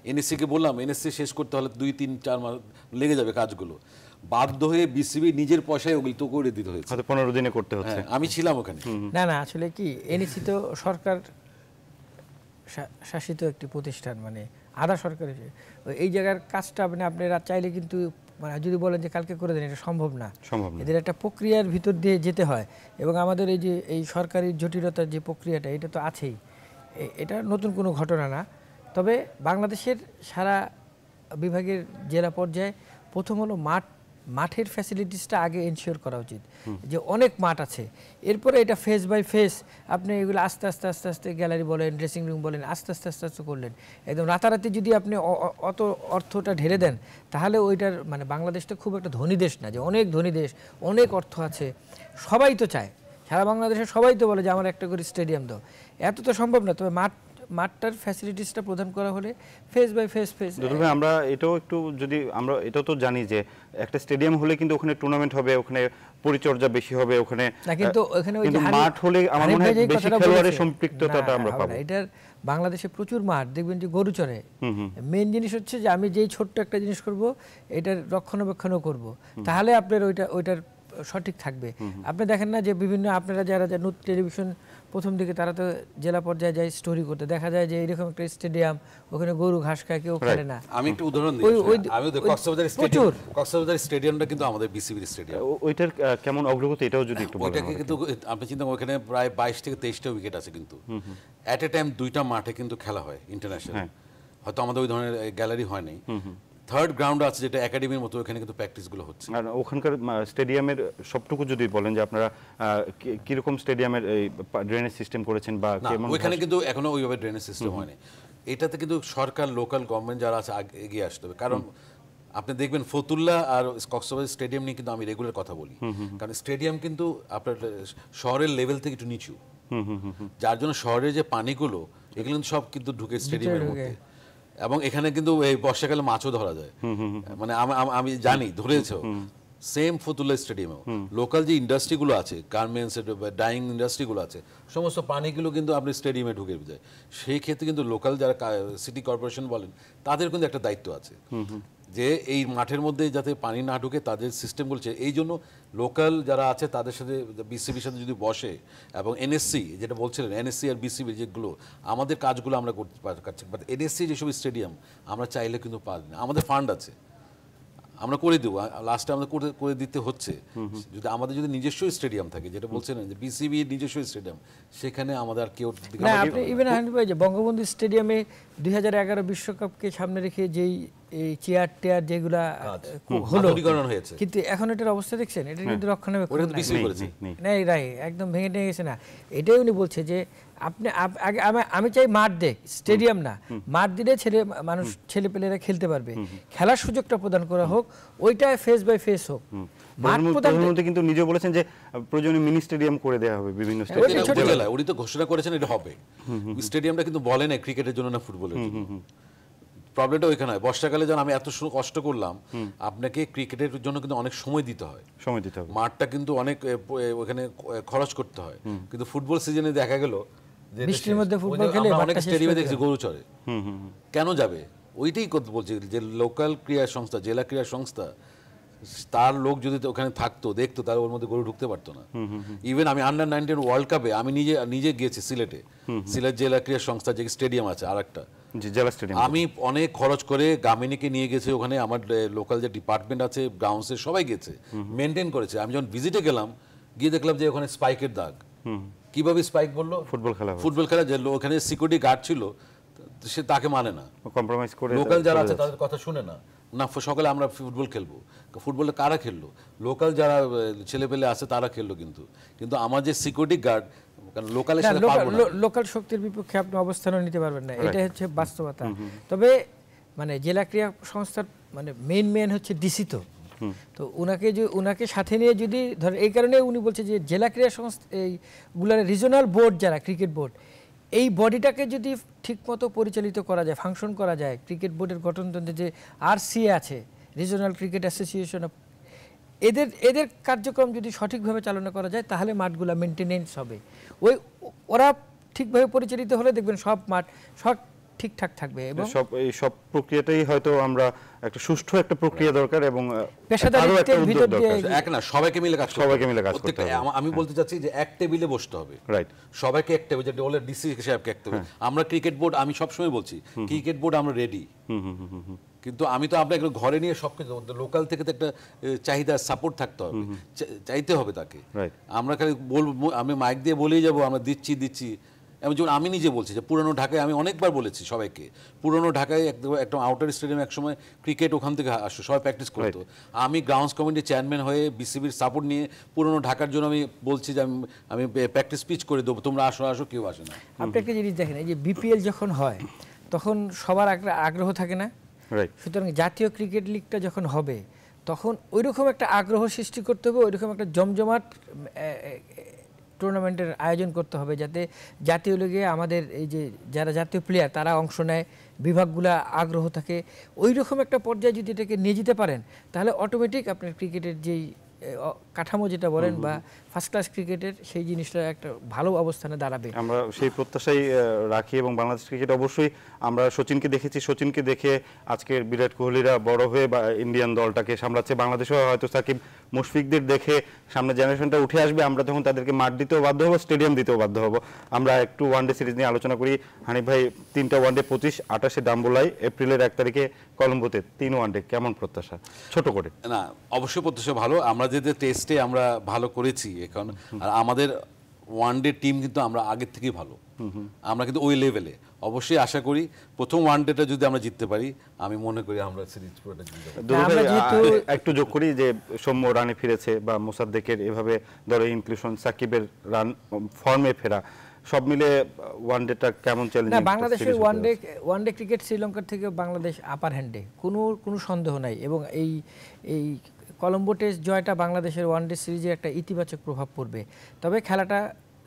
এনএসসিকে বললাম এনএসসি শেষ করতে হলে 2-3-4 মাস লেগে যাবে কাজগুলো, বাধ্য হয়ে বিসিবি নিজের পয়সায় ওগুলো তো করে দিতে হয়েছে, 15 দিনে করতে হচ্ছে। আমি ছিলাম ওখানে। না আসলে কি এনএসসি তো সরকার শাসিত একটি প্রতিষ্ঠান, মানে আধা সরকারের। এই জায়গার কাজটা মানে আপনারা চাইলে কিন্তু মানে যদি বলেন যে কালকে করে দেন, এটা সম্ভব না। এদের একটা প্রক্রিয়ার ভিতর দিয়ে যেতে হয়, এবং আমাদের এই যে এই সরকারি জটিলতার যে প্রক্রিয়াটা, এটা তো আছেই, এটা নতুন কোনো ঘটনা না। তবে বাংলাদেশের সারা বিভাগের জেলা পর্যায়ে প্রথম হলো মাঠের ফ্যাসিলিটিসটা আগে এনশিওর করা উচিত, যে অনেক মাঠ আছে। এরপরে এটা ফেস বাই ফেস আপনি এগুলো আস্তে আস্তে গ্যালারি বলেন, ড্রেসিং রুম বলেন, আস্তে আস্তে করলেন। একদম রাতারাতি যদি আপনি অত অর্থটা ঢেলে দেন, তাহলে ওইটার মানে বাংলাদেশটা খুব একটা ধনী দেশ না, যে অনেক ধনী দেশ, অনেক অর্থ আছে, সবাই তো চায়, সারা বাংলাদেশের সবাই তো বলে যে আমার একটা করে স্টেডিয়াম দাও। এত তো সম্ভব না। তবে মাঠ মাঠটার ফ্যাসিলিটিসটা প্রদান করা হলে ফেস বাই ফেস দুদুল ভাই, আমরা এটাও একটু যদি আমরা এটাও তো জানি যে একটা স্টেডিয়াম হলে কিন্তু ওখানে টুর্নামেন্ট হবে, ওখানে পরিচর্যা বেশি হবে, ওখানে না, কিন্তু ওখানে ওই যে কিন্তু মাঠ হলে আমার মনে হয় বেশি খেলোয়াড়ের সম্পৃক্ততাটা আমরা পাবো। এটার বাংলাদেশে প্রচুর মাঠ দেখবেন যে গরু চড়ে। মেইন জিনিস হচ্ছে যে আমি যেই ছোট্ট একটা জিনিস করব এটার রক্ষণাবেক্ষণও করব, তাহলে আপনার ওইটার সঠিক থাকবে। আপনি দেখেন না যে বিভিন্ন আপনারা যারা টেলিভিশন প্রথম দিকে তারা তো জেলা পর্যায়ে যায় স্টোরি করতে, দেখা যায় যে এরকম একটা স্টেডিয়াম, ওখানে গরু ঘাস খায়, কেউ খেলে না। আমি একটু উদাহরণ দিই, আমি কক্সবাজার স্টেডিয়ামটা কিন্তু আমাদের বিসিবির স্টেডিয়াম। ওইটার কেমন অগ্রগতি এটাও যদি একটু বলেন। ওইটাকে কিন্তু আপনি চিন্তা করেন ওখানে প্রায় 22 থেকে 23টা উইকেট আছে, কিন্তু এট এ টাইম 2টা মাঠে কিন্তু খেলা হয় ইন্টারন্যাশনাল। হয়তো আমাদের ওই ধরনের গ্যালারি হয় নাই। থার্ড গ্রাউন্ড আছে যেটা একাডেমির মতো, ওখানে কিন্তু প্র্যাকটিসগুলো হচ্ছে। আর ওখানকার স্টেডিয়ামের সবটুকু যদি বলেন যে আপনারা কিরকম স্টেডিয়ামের ড্রেনেজ সিস্টেম করেছেন বা কেমন? ওইখানে কিন্তু এখনো ওইভাবে ড্রেনেজ সিস্টেম হয়নি। এটাতে কিন্তু সরকার, লোকাল গভর্নমেন্ট যারা আছে এগিয়ে আসতে হবে। কারণ আপনি দেখবেন ফতুল্লা আর কক্সবাজার স্টেডিয়াম নিয়ে কিন্তু আমি রেগুলার কথা বলি, কারণ স্টেডিয়াম কিন্তু আপনার শহরের লেভেল থেকে একটু নিচু, যার জন্য শহরের যে পানিগুলো এগুলো কিন্তু সব কিন্তু ঢুকে স্টেডিয়ামের মধ্যে। এবং এখানে কিন্তু এই বর্ষাকালে মাছও ধরা যায়, মানে আমি জানি ধরেছো। সেম ফতুল্লা স্টেডিয়ামেও লোকাল যে ইন্ডাস্ট্রিগুলো আছে, গার্মেন্টস, ডাইং ইন্ডাস্ট্রিগুলো আছে, সমস্ত পানিগুলো কিন্তু আপনি স্টেডিয়ামে ঢুকে যায়। সেই ক্ষেত্রে কিন্তু লোকাল যারা সিটি কর্পোরেশন বলেন তাদের কিন্তু একটা দায়িত্ব আছে যে এই মাঠের মধ্যে যাতে পানি না ঢুকে তাদের সিস্টেম বলছে। এই জন্য লোকাল যারা আছে তাদের সাথে, বিসিবির সাথে যদি বসে, এবং এনএসসি যেটা বলছিলেন, এনএসসি আর বিসিবি যেগুলো আমাদের কাজগুলো আমরা করতে পারছি, বাট এনএসসি যেসব স্টেডিয়াম আমরা চাইলে কিন্তু পারি না। আমাদের ফান্ড আছে, আমরা করে দেবো, লাস্টে আমাদের করে দিতে হচ্ছে। যদি আমাদের যদি নিজস্ব স্টেডিয়াম থাকে, যেটা বলছেন যে বিসিবি নিজস্ব স্টেডিয়াম, সেখানে আমাদের আর কেউ না। আপনি ইভেন যে বঙ্গবন্ধু স্টেডিয়ামে 2011 বিশ্বকাপকে সামনে রেখে যেই চেয়ার টেয়ার যেগুলা হলো হয়েছে, কিন্তু এখন এটার অবস্থা দেখছেন, এটা কিন্তু রক্ষণাবেক্ষণ নেই, একদম ভেঙে নিয়ে গেছে। না, এটাই উনি বলছে যে আপনি আমি চাই মাঠ দেখ, স্টেডিয়াম না। মাঠ দিলে ছেলেপেলেরা খেলতে পারবে, খেলার সুযোগটা প্রদান করা হোক, ওইটা ফেস বাই ফেস হোক। প্রধানমন্ত্রী কিন্তু নিজে বলেছেন যে প্রয়োজনে মিনি স্টেডিয়াম করে দেওয়া হবে বিভিন্ন স্টেডিয়ামে। উনি তো ঘোষণা করেছেন এটা হবে। স্টেডিয়ামটা কিন্তু বলে না ক্রিকেটের জন্য না ফুটবলের জন্য। প্রবলেমটা ওইখানে হয়। বর্ষাকালে যখন আমি এত কষ্ট করলাম, আপনাকে ক্রিকেটের জন্য কিন্তু অনেক সময় দিতে হয়, মাঠটা কিন্তু অনেক ওখানে খরচ করতে হয়। কিন্তু ফুটবল সিজনে দেখা গেল বৃষ্টির মধ্যে ফুটবল খেলে অনেক স্টেডিয়ামে দেখছি গরু চড়ে। কেন যাবে? ওইটাই বলছি যে লোকাল ক্রীড়া সংস্থা, জেলা ক্রীড়া সংস্থা, তার লোক যদি ওখানে থাকতো, দেখতো, তার ওর মধ্যে গরু ঢুকতে পারতো না। ইভেন আমি আন্ডার-19 ওয়ার্ল্ড কাপে আমি নিজে গিয়েছি সিলেটে, সিলেট জেলা ক্রীড়া সংস্থা যে স্টেডিয়াম আছে আর একটা জেলা স্টেডিয়াম, আমি অনেক খরচ করে গামিনীকে নিয়ে গেছি ওখানে, আমার লোকাল যে ডিপার্টমেন্ট আছে গ্রাউন্ডসে সবাই গেছে, মেনটেন করেছে। আমি যখন ভিজিটে গেলাম, গিয়ে দেখলাম যে ওখানে স্পাইকের দাগ। কিভাবে স্পাইক বললো? ফুটবল খেলা যে ওখানে সিকিউরিটি গার্ড ছিল, সে তাকে মানে না, কম্প্রোমাইজ করে লোকাল যারা আছে তাদের কথা শুনে না। সকালে আমরা ফুটবল খেলবো, ফুটবলে কারা খেললো? লোকাল যারা ছেলেপেলে আছে তারা খেললো। কিন্তু আমার যে সিকিউরিটি গার্ড, লোকাল শক্তির বিপক্ষে আপনি অবস্থানও নিতে পারবেন না, এটা হচ্ছে বাস্তবতা। তবে মানে জেলা ক্রীড়া সংস্থার মানে মেন হচ্ছে ডিসি, তো উনাকে সাথে নিয়ে যদি ধরেন, এই কারণে উনি বলছে যে জেলা ক্রীড়া সংস্থা এইগুলার রিজনাল বোর্ড যারা ক্রিকেট বোর্ড, এই বডিটাকে যদি ঠিকমতো পরিচালিত করা যায়, ফাংশন করা যায়, ক্রিকেট বোর্ডের গঠনতন্ত্রে যে আরসিএ আছে, রিজনাল ক্রিকেট অ্যাসোসিয়েশন, এদের কার্যক্রম যদি সঠিকভাবে চালনা করা যায়, তাহলে মাঠগুলো মেনটেনেন্স হবে। ওরা ঠিকভাবে পরিচালিত হলে দেখবেন সব মাঠ সব ঠিকঠাক থাকবে। এবং সব প্রক্রিয়াটাই হয়তো আমরা একটা সুষ্ঠু একটা প্রক্রিয়া দরকার, এবং পেশাদারিত্বের ভিতর দিয়ে সবাইকে মিলে কাজ করতে হবে। আমি বলতে চাচ্ছি যে এক টেবিলে বসতে হবে, রাইট? সবাইকে এক টেবিলে, যে ডিসি সাহেবকে এক টেবিলে। আমরা ক্রিকেট বোর্ড, আমি সবসময় বলছি ক্রিকেট বোর্ড আমরা রেডি, কিন্তু আমি তো আপনাকে ঘরে নিয়ে সবকিছু, লোকাল থেকে তো একটা চাহিদা সাপোর্ট থাকতে হবে, চাইতে হবে তাকে। আমরা খালি বলবো, আমি মাইক দিয়ে বলেই যাবো আমরা দিচ্ছি। যেমন আমি নিজে বলছি যে পুরনো ঢাকায়, আমি অনেকবার বলেছি সবাইকে, পুরনো ঢাকায় একটা আউটার স্টেডিয়াম একসময় ক্রিকেট ওখান থেকে আসতো, সবাই প্র্যাকটিস করতো। আমি গ্রাউন্ডস কমিটির চেয়ারম্যান হয়ে বিসিবির সাপোর্ট নিয়ে পুরনো ঢাকার জন্য আমি বলছি যে আমি প্র্যাকটিস পিচ করে দেবো, তোমরা আসো, কেউ আসে না। আপনি একটা জিনিস দেখেন, এই যে বিপিএল যখন হয় তখন সবার একটা আগ্রহ থাকে না? সুতরাং জাতীয় ক্রিকেট লিগটা যখন হবে তখন ওইরকম একটা আগ্রহ সৃষ্টি করতে হবে, ওইরকম একটা জমজমাট টুর্নামেন্টের আয়োজন করতে হবে, যাতে জাতীয় লিগে আমাদের এই যে যারা জাতীয় প্লেয়ার তারা অংশ নেয়, বিভাগগুলো আগ্রহ থাকে। ওই রকম একটা পর্যায়ে যদি এটাকে নিয়ে যেতে পারেন, তাহলে অটোমেটিক আপনার ক্রিকেটের যেই কাঠামো যেটা বলেন বা ফার্স্ট ক্লাস ক্রিকেটের সেই জিনিসটা একটা ভালো অবস্থানে দাঁড়াবে। আমরা সেই প্রত্যাশাই রাখি। এবং বাংলাদেশ ক্রিকেট অবশ্যই আমরা সচিনকে দেখেছি, সচিনকে দেখে আজকের বিরাট কোহলিরা বড় হয়ে বা ইন্ডিয়ান দলটাকে সামলাচ্ছে। বাংলাদেশেও হয়তো সাকিব মুশফিকদের দেখে সামনে জেনারেশনটা উঠে আসবে, আমরা তখন তাদেরকে মাঠ দিতেও বাধ্য হবো, স্টেডিয়াম দিতেও বাধ্য হবো। আমরা একটু ওয়ানডে সিরিজ নিয়ে আলোচনা করি। হানিফ ভাই, 3টা ওয়ানডে 25, 28 ডাম্বুলাই, এপ্রিলের 1 তারিখে কলম্বোতে 3 ওয়ানডে, কেমন প্রত্যাশা ছোট করে? না, অবশ্যই প্রত্যাশা ভালো। আমরা যে টেস্টে আমরা ভালো করেছি এখন, আর আমাদের ওয়ানডে টিম কিন্তু আমরা আগের থেকেই ভালো, আমরা কিন্তু ওই লেভেলে। অবশ্যই আশা করি প্রথম ওয়ানডেটা যদি আমরা জিততে পারি, আমি মনে করি আমরা সিরিজ পুরোটা জিততে পারবো। দুরু ভাই, একটু যোগ করি যে সৌম্য রানে ফিরেছে বা মোসাদ্দেকের এভাবে দলের ইনক্লুশন, সাকিবের রান ফর্মে ফেরা, সব মিলে ওয়ানডেটা কেমন চ্যালেঞ্জিং? না, বাংলাদেশের ওয়ানডে ক্রিকেট শ্রীলঙ্কার থেকে বাংলাদেশ আপার হ্যান্ডে, কোনো সন্দেহ নাই। এবং এই কলম্বো টেস্ট জয়টা বাংলাদেশের ওয়ানডে সিরিজে একটা ইতিবাচক প্রভাব পড়বে। তবে খেলাটা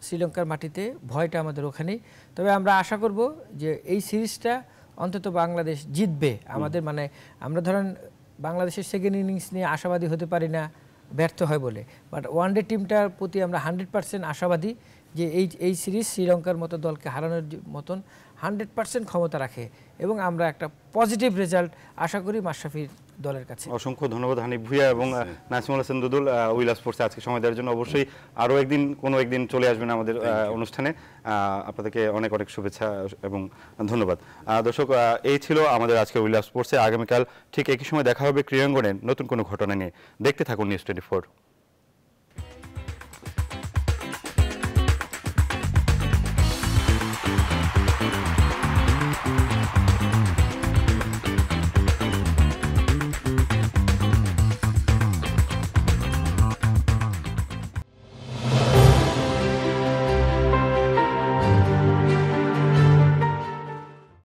শ্রীলঙ্কার মাটিতে, ভয়টা আমাদের ওখানেই। তবে আমরা আশা করব যে এই সিরিজটা অন্তত বাংলাদেশ জিতবে। আমাদের মানে আমরা ধরেন বাংলাদেশের সেকেন্ড ইনিংস নিয়ে আশাবাদী হতে পারি না, ব্যর্থ হয় বলে, বাট ওয়ানডে টিমটার প্রতি আমরা 100% আশাবাদী যে এই সিরিজ শ্রীলঙ্কার মতো দলকে হারানোর মতন 100% ক্ষমতা রাখে, এবং আমরা একটা পজিটিভ রেজাল্ট আশা করি মাশরাফির দলের কাছে। অসংখ্য ধন্যবাদ হানিফ ভুঁইয়া এবং নাসিমুল হাসান দুদুল, উইলা স্পোর্টসে আজকে সময় দেওয়ার জন্য। অবশ্যই আরও কোনো একদিন চলে আসবেন আমাদের অনুষ্ঠানে। আপনাদেরকে অনেক অনেক শুভেচ্ছা এবং ধন্যবাদ। দর্শক, এই ছিল আমাদের আজকে উইলা স্পোর্টসে। আগামীকাল ঠিক একই সময় দেখা হবে ক্রীড়াঙ্গনের নতুন কোনো ঘটনা নিয়ে। দেখতে থাকুন নিউজ 24।